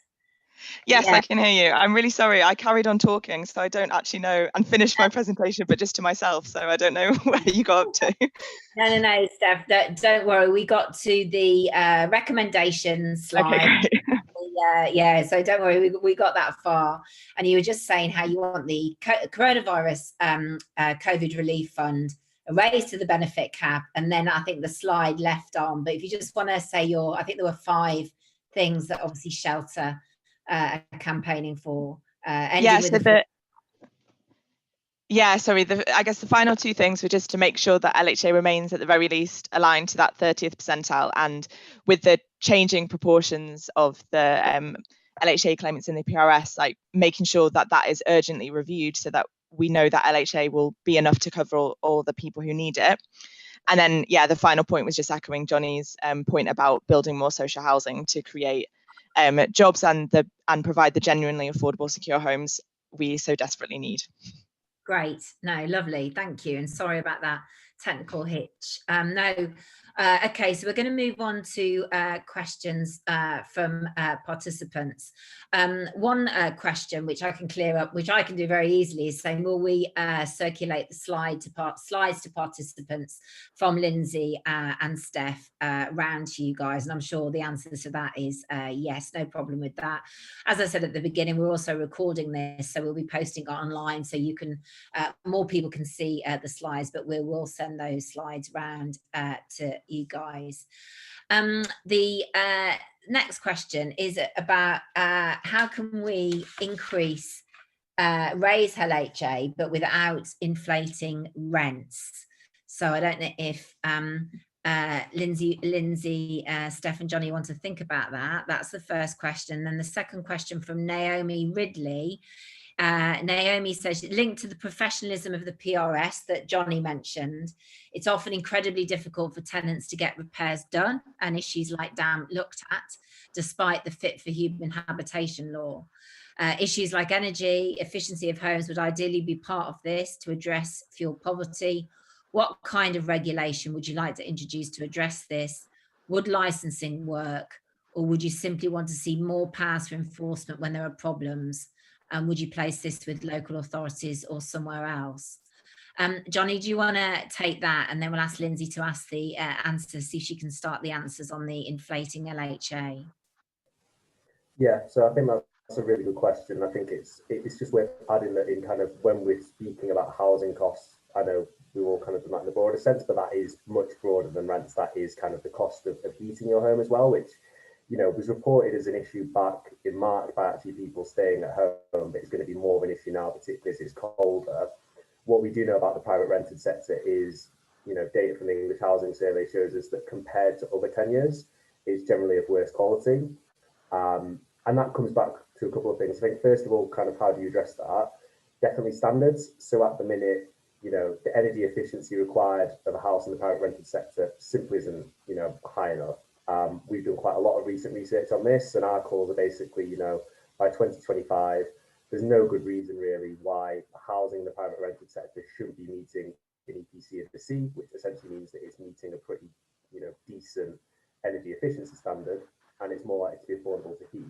Yes, Yeah. I can hear you. I'm really sorry. I carried on talking, so I don't actually know, and finished my presentation, but just to myself. So I don't know where you got up to. No, Steph, don't worry. We got to the recommendations slide. Okay, Yeah, so don't worry. We got that far. And you were just saying how you want the coronavirus COVID relief fund raised to the benefit cap, and then I think the slide left on. But if you just want to say I think there were 5 things that obviously Shelter are campaigning for. I guess the final 2 things were just to make sure that LHA remains at the very least aligned to that 30th percentile, and with the changing proportions of the LHA claimants in the PRS, like making sure that that is urgently reviewed so that we know that LHA will be enough to cover all the people who need it. And then, yeah, the final point was just echoing Jonny's point about building more social housing to create jobs and provide the genuinely affordable, secure homes we so desperately need. Great. No, lovely. Thank you. And sorry about that technical hitch. Okay, so we're going to move on to questions from participants. One question which I can clear up, which I can do very easily, is saying, will we circulate the slides to participants from Lindsay and Steph round to you guys? And I'm sure the answer to that is yes, no problem with that. As I said at the beginning, we're also recording this, so we'll be posting it online so you can more people can see the slides, but we will send those slides round to you guys. The next question is about how can we raise LHA but without inflating rents? So I don't know if Lindsay, Steph and Jonny want to think about that. That's the first question. Then the second question from Naomi Ridley. Naomi says, linked to the professionalism of the PRS that Jonny mentioned, it's often incredibly difficult for tenants to get repairs done and issues like damp looked at, despite the Fit for Human Habitation law. Issues like energy efficiency of homes would ideally be part of this to address fuel poverty. What kind of regulation would you like to introduce to address this? Would licensing work, or would you simply want to see more powers for enforcement when there are problems? And would you place this with local authorities or somewhere else? Jonny, do you want to take that? And then we'll ask Lindsay to ask the answers, see if she can start the answers on the inflating LHA. Yeah, so I think that's a really good question. I think it's just worth adding that in kind of when we're speaking about housing costs, I know we all kind of do that in a broader sense, but that is much broader than rents. That is kind of the cost of heating your home as well, which, you know, was reported as an issue back in March by actually people staying at home, but it's going to be more of an issue now, particularly as it's colder. What we do know about the private rented sector is, you know, data from the English Housing Survey shows us that compared to other tenures, it's generally of worse quality. And that comes back to a couple of things. I think, first of all, kind of how do you address that? Definitely standards. So at the minute, you know, the energy efficiency required of a house in the private rented sector simply isn't, you know, high enough. We've done quite a lot of recent research on this, and our calls are basically, you know, by 2025, there's no good reason really why housing in the private rented sector shouldn't be meeting an EPC of the C, which essentially means that it's meeting a pretty, you know, decent energy efficiency standard, and it's more likely to be affordable to heat.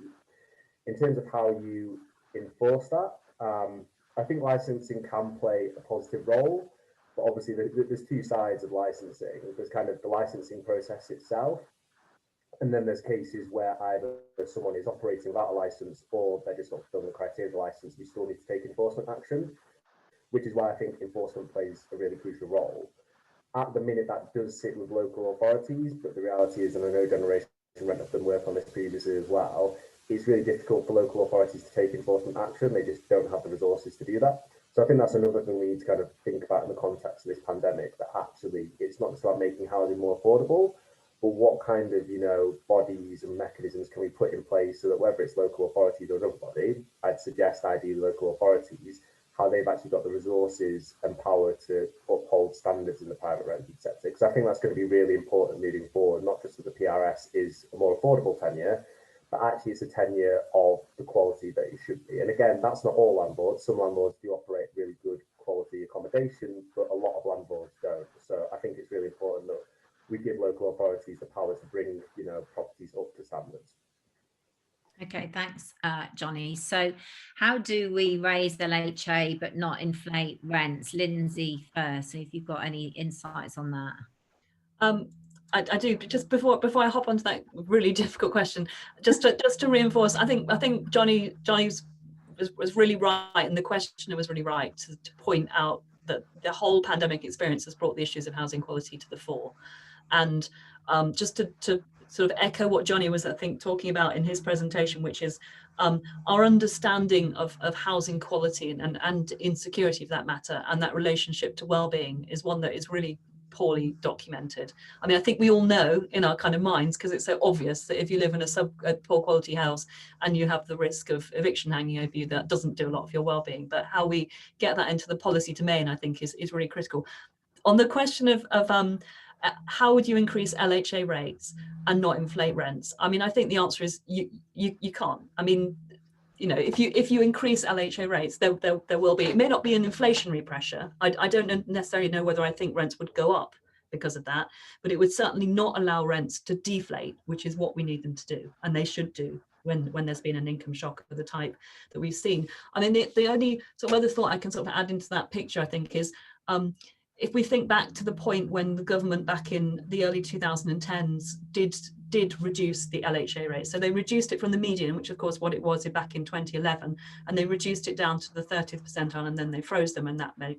In terms of how you enforce that, I think licensing can play a positive role, but obviously there's two sides of licensing. There's kind of the licensing process itself, and then there's cases where either someone is operating without a license or they're just not fulfilling the criteria of the license. You still need to take enforcement action, which is why I think enforcement plays a really crucial role. At the minute, that does sit with local authorities, but the reality is, and I know Generation Rent have done work on this previously as well, it's really difficult for local authorities to take enforcement action. They just don't have the resources to do that. So I think that's another thing we need to kind of think about in the context of this pandemic, that actually it's not just about making housing more affordable, but what kind of, you know, bodies and mechanisms can we put in place so that whether it's local authorities or another body, I'd suggest ideally local authorities, how they've actually got the resources and power to uphold standards in the private rented sector. Because I think that's going to be really important moving forward, not just that the PRS is a more affordable tenure, but actually it's a tenure of the quality that it should be. And again, that's not all landlords. Some landlords do operate really good quality accommodation, but a lot of landlords don't. So I think it's really important that we give local authorities the power to bring, you know, properties up to standards. Okay, thanks, Jonny. So how do we raise the LHA but not inflate rents? Lindsay first, so if you've got any insights on that. I do, but just before I hop onto that really difficult question, just to reinforce, I think Jonny was really right, and the questioner was really right to point out that the whole pandemic experience has brought the issues of housing quality to the fore. And just to sort of echo what Jonny was, I think, talking about in his presentation, which is our understanding of housing quality and insecurity, for that matter, and that relationship to well-being is one that is really poorly documented. I mean, I think we all know in our kind of minds, because it's so obvious, that if you live in a poor quality house and you have the risk of eviction hanging over you, that doesn't do a lot for your well-being. But how we get that into the policy domain, I think, is really critical. On the question of how would you increase LHA rates and not inflate rents? I mean, I think the answer is you can't. I mean, you know, if you increase LHA rates, there will be, it may not be an inflationary pressure. I don't necessarily know whether I think rents would go up because of that, but it would certainly not allow rents to deflate, which is what we need them to do, and they should do when there's been an income shock of the type that we've seen. I mean, the only sort of other thought I can sort of add into that picture, I think, is if we think back to the point when the government back in the early 2010s did reduce the LHA rate. So they reduced it from the median, which of course what it was back in 2011, and they reduced it down to the 30th percentile, and then they froze them, and that they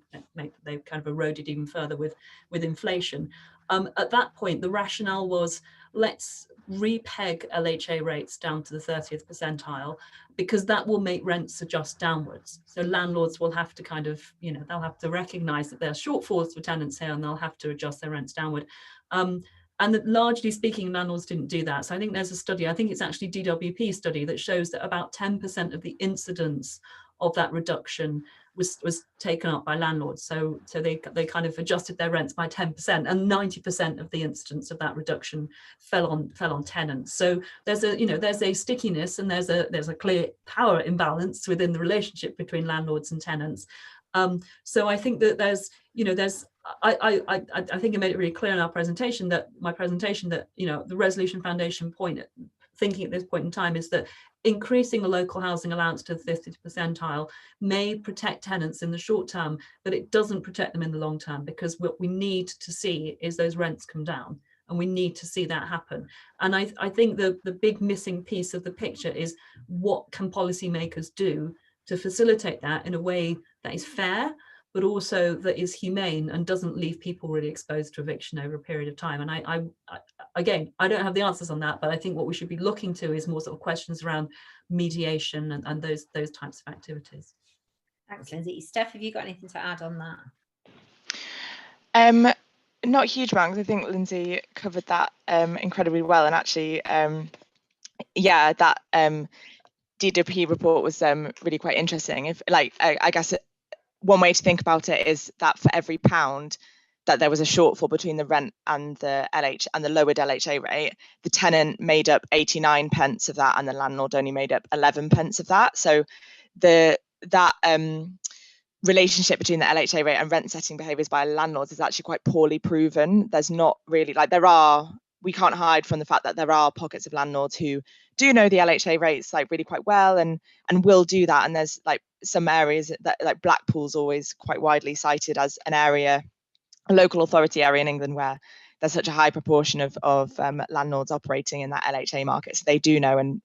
kind of eroded even further with inflation. At that point, the rationale was, let's repeg LHA rates down to the 30th percentile, because that will make rents adjust downwards. So landlords will have to kind of, you know, they'll have to recognize that there are shortfalls for tenants here, and they'll have to adjust their rents downward. And largely speaking, landlords didn't do that. So I think there's a study, I think it's actually DWP study, that shows that about 10% of the incidence of that reduction was taken up by landlords. So they kind of adjusted their rents by 10%, and 90% of the incidence of that reduction fell on tenants. So there's a stickiness, and there's a clear power imbalance within the relationship between landlords and tenants. So I think that I think I made it really clear in my presentation that the Resolution Foundation point, thinking at this point in time, is that increasing the local housing allowance to the 50th percentile may protect tenants in the short term, but it doesn't protect them in the long term, because what we need to see is those rents come down, and we need to see that happen. And I think the big missing piece of the picture is, what can policymakers do to facilitate that in a way that is fair, but also that is humane and doesn't leave people really exposed to eviction over a period of time. And I again, I don't have the answers on that, but I think what we should be looking to is more sort of questions around mediation and those types of activities. Thanks, Lindsay. Steph, have you got anything to add on that? Not a huge amount, because I think Lindsay covered that incredibly well. And actually, yeah, that DWP report was really quite interesting. I guess one way to think about it is that for every pound that there was a shortfall between the rent and the LH and the lowered LHA rate, the tenant made up 89 pence of that, and the landlord only made up 11 pence of that. So that relationship between the LHA rate and rent setting behaviours by landlords is actually quite poorly proven. There's not really, we can't hide from the fact that there are pockets of landlords who do know the LHA rates really quite well and will do that. And there's some areas that Blackpool's always quite widely cited as an area, a local authority area in England, where there's such a high proportion of landlords operating in that LHA market. So they do know, and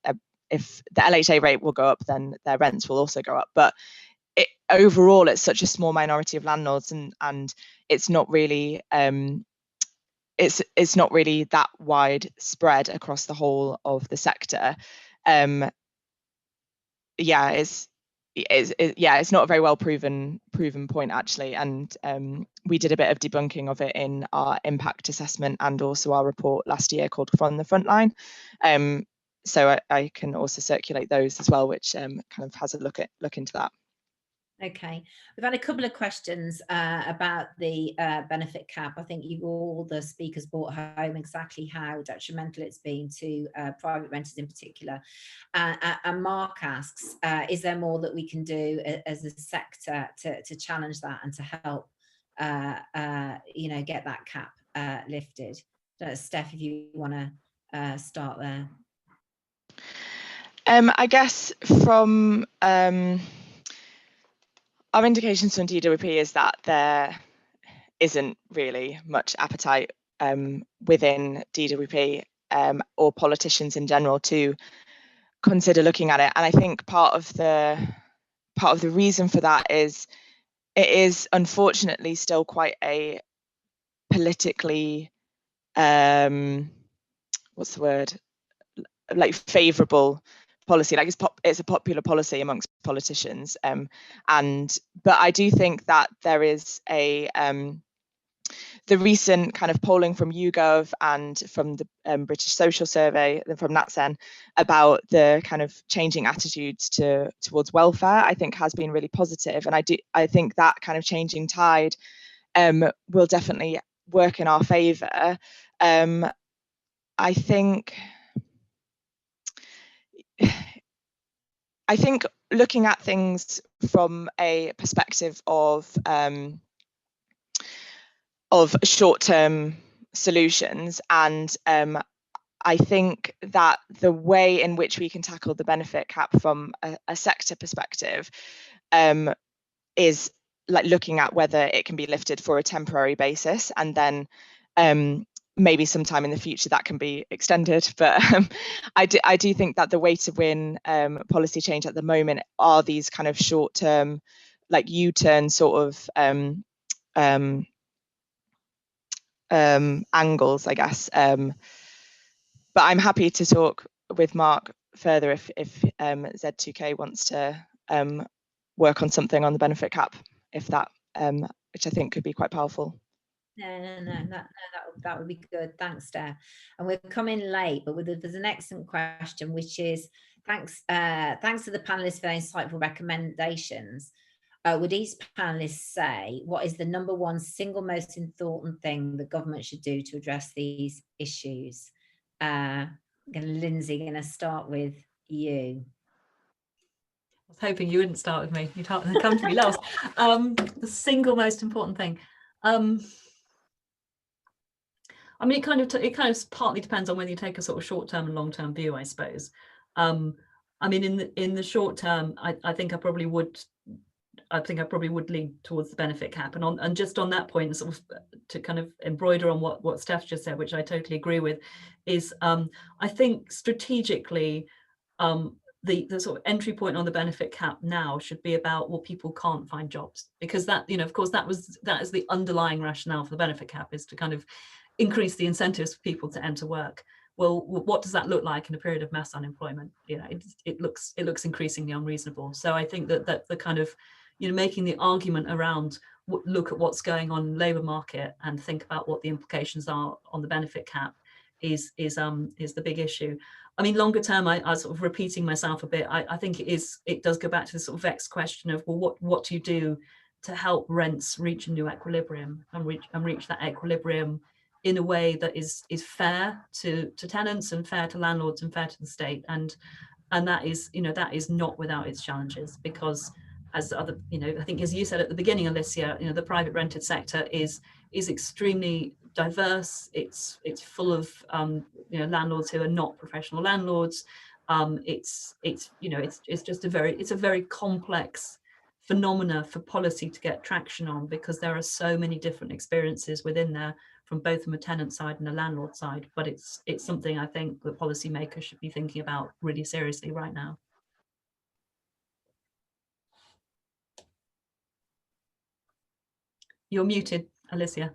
if the LHA rate will go up, then their rents will also go up. But overall, it's such a small minority of landlords, and it's not really it's not really that widespread across the whole of the sector. It's not a very well proven point, actually, and we did a bit of debunking of it in our impact assessment and also our report last year called From the Frontline. So I can also circulate those as well, which kind of has a look into that. Okay, we've had a couple of questions about the benefit cap. I think all the speakers brought home exactly how detrimental it's been to private renters in particular. And Mark asks, is there more that we can do as a sector to challenge that and to help get that cap lifted? Steph, if you want to start there. I guess from our indications from DWP is that there isn't really much appetite within DWP or politicians in general to consider looking at it. And I think part of the reason for that is it is unfortunately still quite a politically favourable policy. It's a popular policy amongst politicians, but I do think that there is the recent kind of polling from YouGov and from the British Social Survey, from NatSen, about the kind of changing attitudes towards welfare, I think has been really positive. And I think that kind of changing tide will definitely work in our favour. I think looking at things from a perspective of short-term solutions, and I think that the way in which we can tackle the benefit cap from a sector perspective is looking at whether it can be lifted for a temporary basis, and then maybe sometime in the future that can be extended. But I do think that the way to win policy change at the moment are these kind of short-term, U-turn sort of angles, I guess. But I'm happy to talk with Mark further if Z2K wants to work on something on the benefit cap, if that, which I think could be quite powerful. No, that would be good. Thanks, Steph. And we're coming late, but there's an excellent question, which is thanks to the panelists for their insightful recommendations. Would each panelist say what is the #1 single most important thing the government should do to address these issues? Lindsay, going to start with you. I was hoping you wouldn't start with me. You'd come to me last. The single most important thing. I mean, it kind of partly depends on whether you take a sort of short-term and long-term view, I suppose. I mean, in the short term, I think I probably would lean towards the benefit cap. And just on that point, sort of to kind of embroider on what Steph just said, which I totally agree with, is I think strategically, the sort of entry point on the benefit cap now should be about, well, people can't find jobs, because that, of course, that is the underlying rationale for the benefit cap, is to kind of increase the incentives for people to enter work. Well, what does that look like in a period of mass unemployment? It looks increasingly unreasonable. So I think that the kind of, making the argument around look at what's going on in the labour market and think about what the implications are on the benefit cap is the big issue. I mean, longer term, I sort of repeating myself a bit. I think it does go back to the sort of vexed question of, well, what do you do to help rents reach a new equilibrium and reach that equilibrium in a way that is fair to tenants and fair to landlords and fair to the state, and that is not without its challenges, because as other, I think as you said at the beginning, Alicia, the private rented sector is extremely diverse. It's full of landlords who are not professional landlords. It's just a very complex phenomena for policy to get traction on, because there are so many different experiences within there, from both from a tenant side and a landlord side. But it's something I think the policymakers should be thinking about really seriously right now. You're muted, Alicia.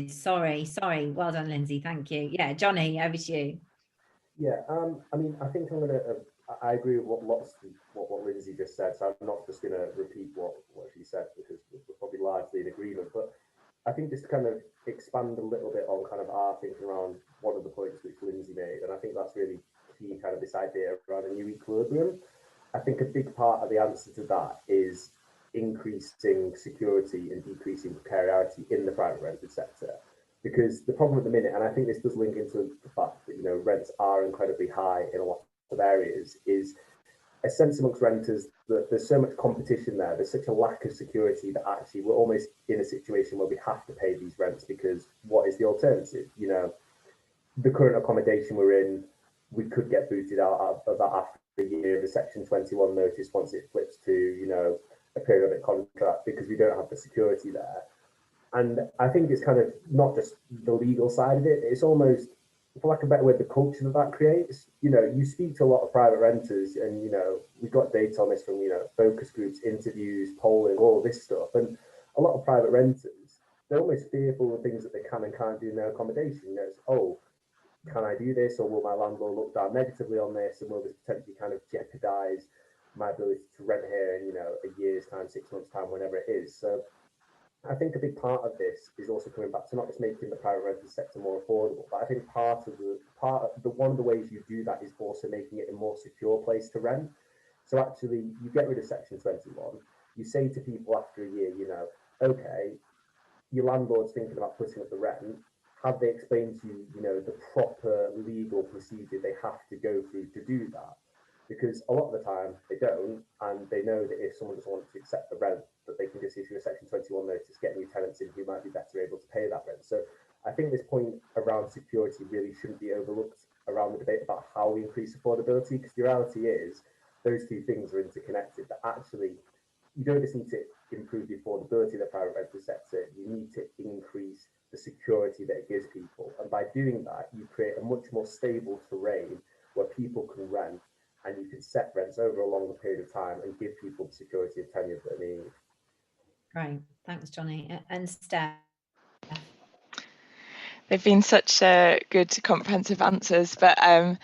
Sorry. Well done, Lindsay. Thank you. Yeah, Jonny, over to you. Yeah, I mean, I think I agree with what Lindsay just said, so I'm not just going to repeat what she said, because we're probably largely in agreement. But I think just to kind of expand a little bit on kind of our thinking around one of the points which Lindsay made, and I think that's really key, kind of this idea around a new equilibrium. I think a big part of the answer to that is increasing security and decreasing precariety in the private rented sector. Because the problem at the minute, and I think this does link into the fact that rents are incredibly high in a lot of areas, is a sense amongst renters that there's so much competition there. There's such a lack of security that actually we're almost in a situation where we have to pay these rents, because what is the alternative? The current accommodation we're in, we could get booted out of that after a year of a Section 21 notice once it flips to a periodic contract, because we don't have the security there. And I think it's kind of not just the legal side of it, it's almost, for lack of a better word, the culture that creates. You speak to a lot of private renters, and we've got data on this from focus groups, interviews, polling, all this stuff, and a lot of private renters, they're almost fearful of things that they can and can't do in their accommodation. It's, oh, can I do this, or will my landlord look down negatively on this, and will this potentially kind of jeopardize my ability to rent here in a year's time, 6 months time, whenever it is. So I think a big part of this is also coming back to not just making the private rental sector more affordable, but I think one of the ways you do that is also making it a more secure place to rent. So actually, you get rid of Section 21. You say to people after a year, okay, your landlord's thinking about putting up the rent. Have they explained to you, the proper legal procedure they have to go through to do that? Because a lot of the time they don't, and they know that if someone doesn't want to accept the rent, that they can just issue a Section 21 notice, get new tenants in who might be better able to pay that rent. So I think this point around security really shouldn't be overlooked around the debate about how we increase affordability, because the reality is those two things are interconnected. That actually, you don't just need to improve the affordability of the private rental sector, you need to increase the security that it gives people. And by doing that, you create a much more stable terrain where people can rent, and you can set rents over a longer period of time and give people the security of tenure that they need. Great, thanks, Jonny. And Steph? They've been such good, comprehensive answers, but I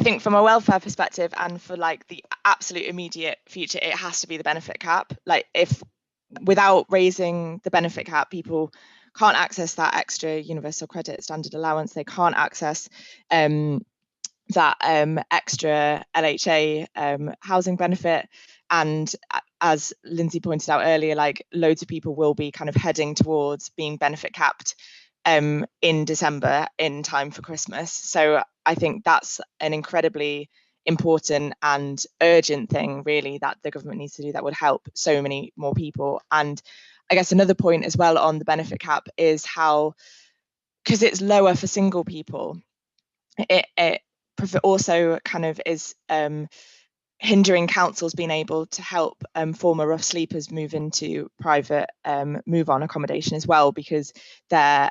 think from a welfare perspective and for like the absolute immediate future, it has to be the benefit cap. Like if without raising the benefit cap, people can't access that extra universal credit standard allowance. They can't access that extra LHA housing benefit. And as Lindsay pointed out earlier, like loads of people will be kind of heading towards being benefit capped in December in time for Christmas. So I think that's an incredibly important and urgent thing really that the government needs to do that would help so many more people. And I guess another point as well on the benefit cap is how, because it's lower for single people, it also kind of is hindering councils being able to help former rough sleepers move into private move-on accommodation as well, because their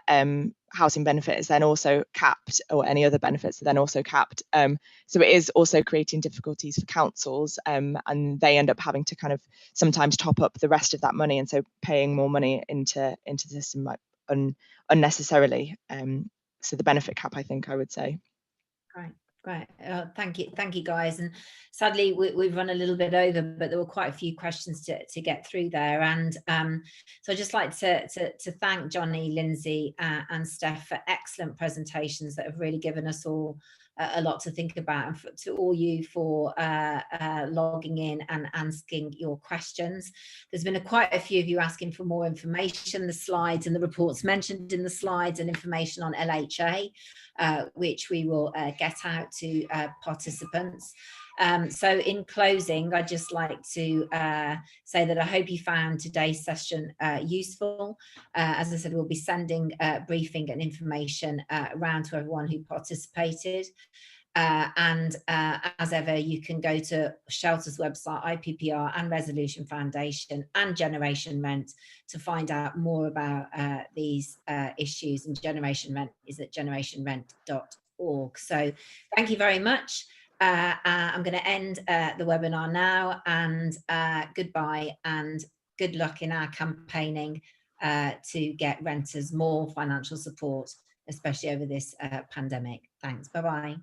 housing benefit is then also capped, or any other benefits are then also capped. So it is also creating difficulties for councils, and they end up having to kind of sometimes top up the rest of that money, and so paying more money into the system like unnecessarily. So the benefit cap, I think I would say. Great. Thank you guys. And sadly we've run a little bit over, but there were quite a few questions to get through there. And so I'd just like to thank Jonny, Lindsay and Steph for excellent presentations that have really given us all a lot to think about, and to all you for logging in and asking your questions. There's been quite a few of you asking for more information, the slides and the reports mentioned in the slides, and information on LHA, which we will get out to participants. So in closing, I'd just like to say that I hope you found today's session useful. As I said, we'll be sending briefing and information around to everyone who participated. And as ever, you can go to Shelter's website, IPPR and Resolution Foundation and Generation Rent to find out more about these issues. And Generation Rent is at generationrent.org. So thank you very much. I'm going to end the webinar now, and goodbye and good luck in our campaigning to get renters more financial support, especially over this pandemic. Thanks. Bye-bye.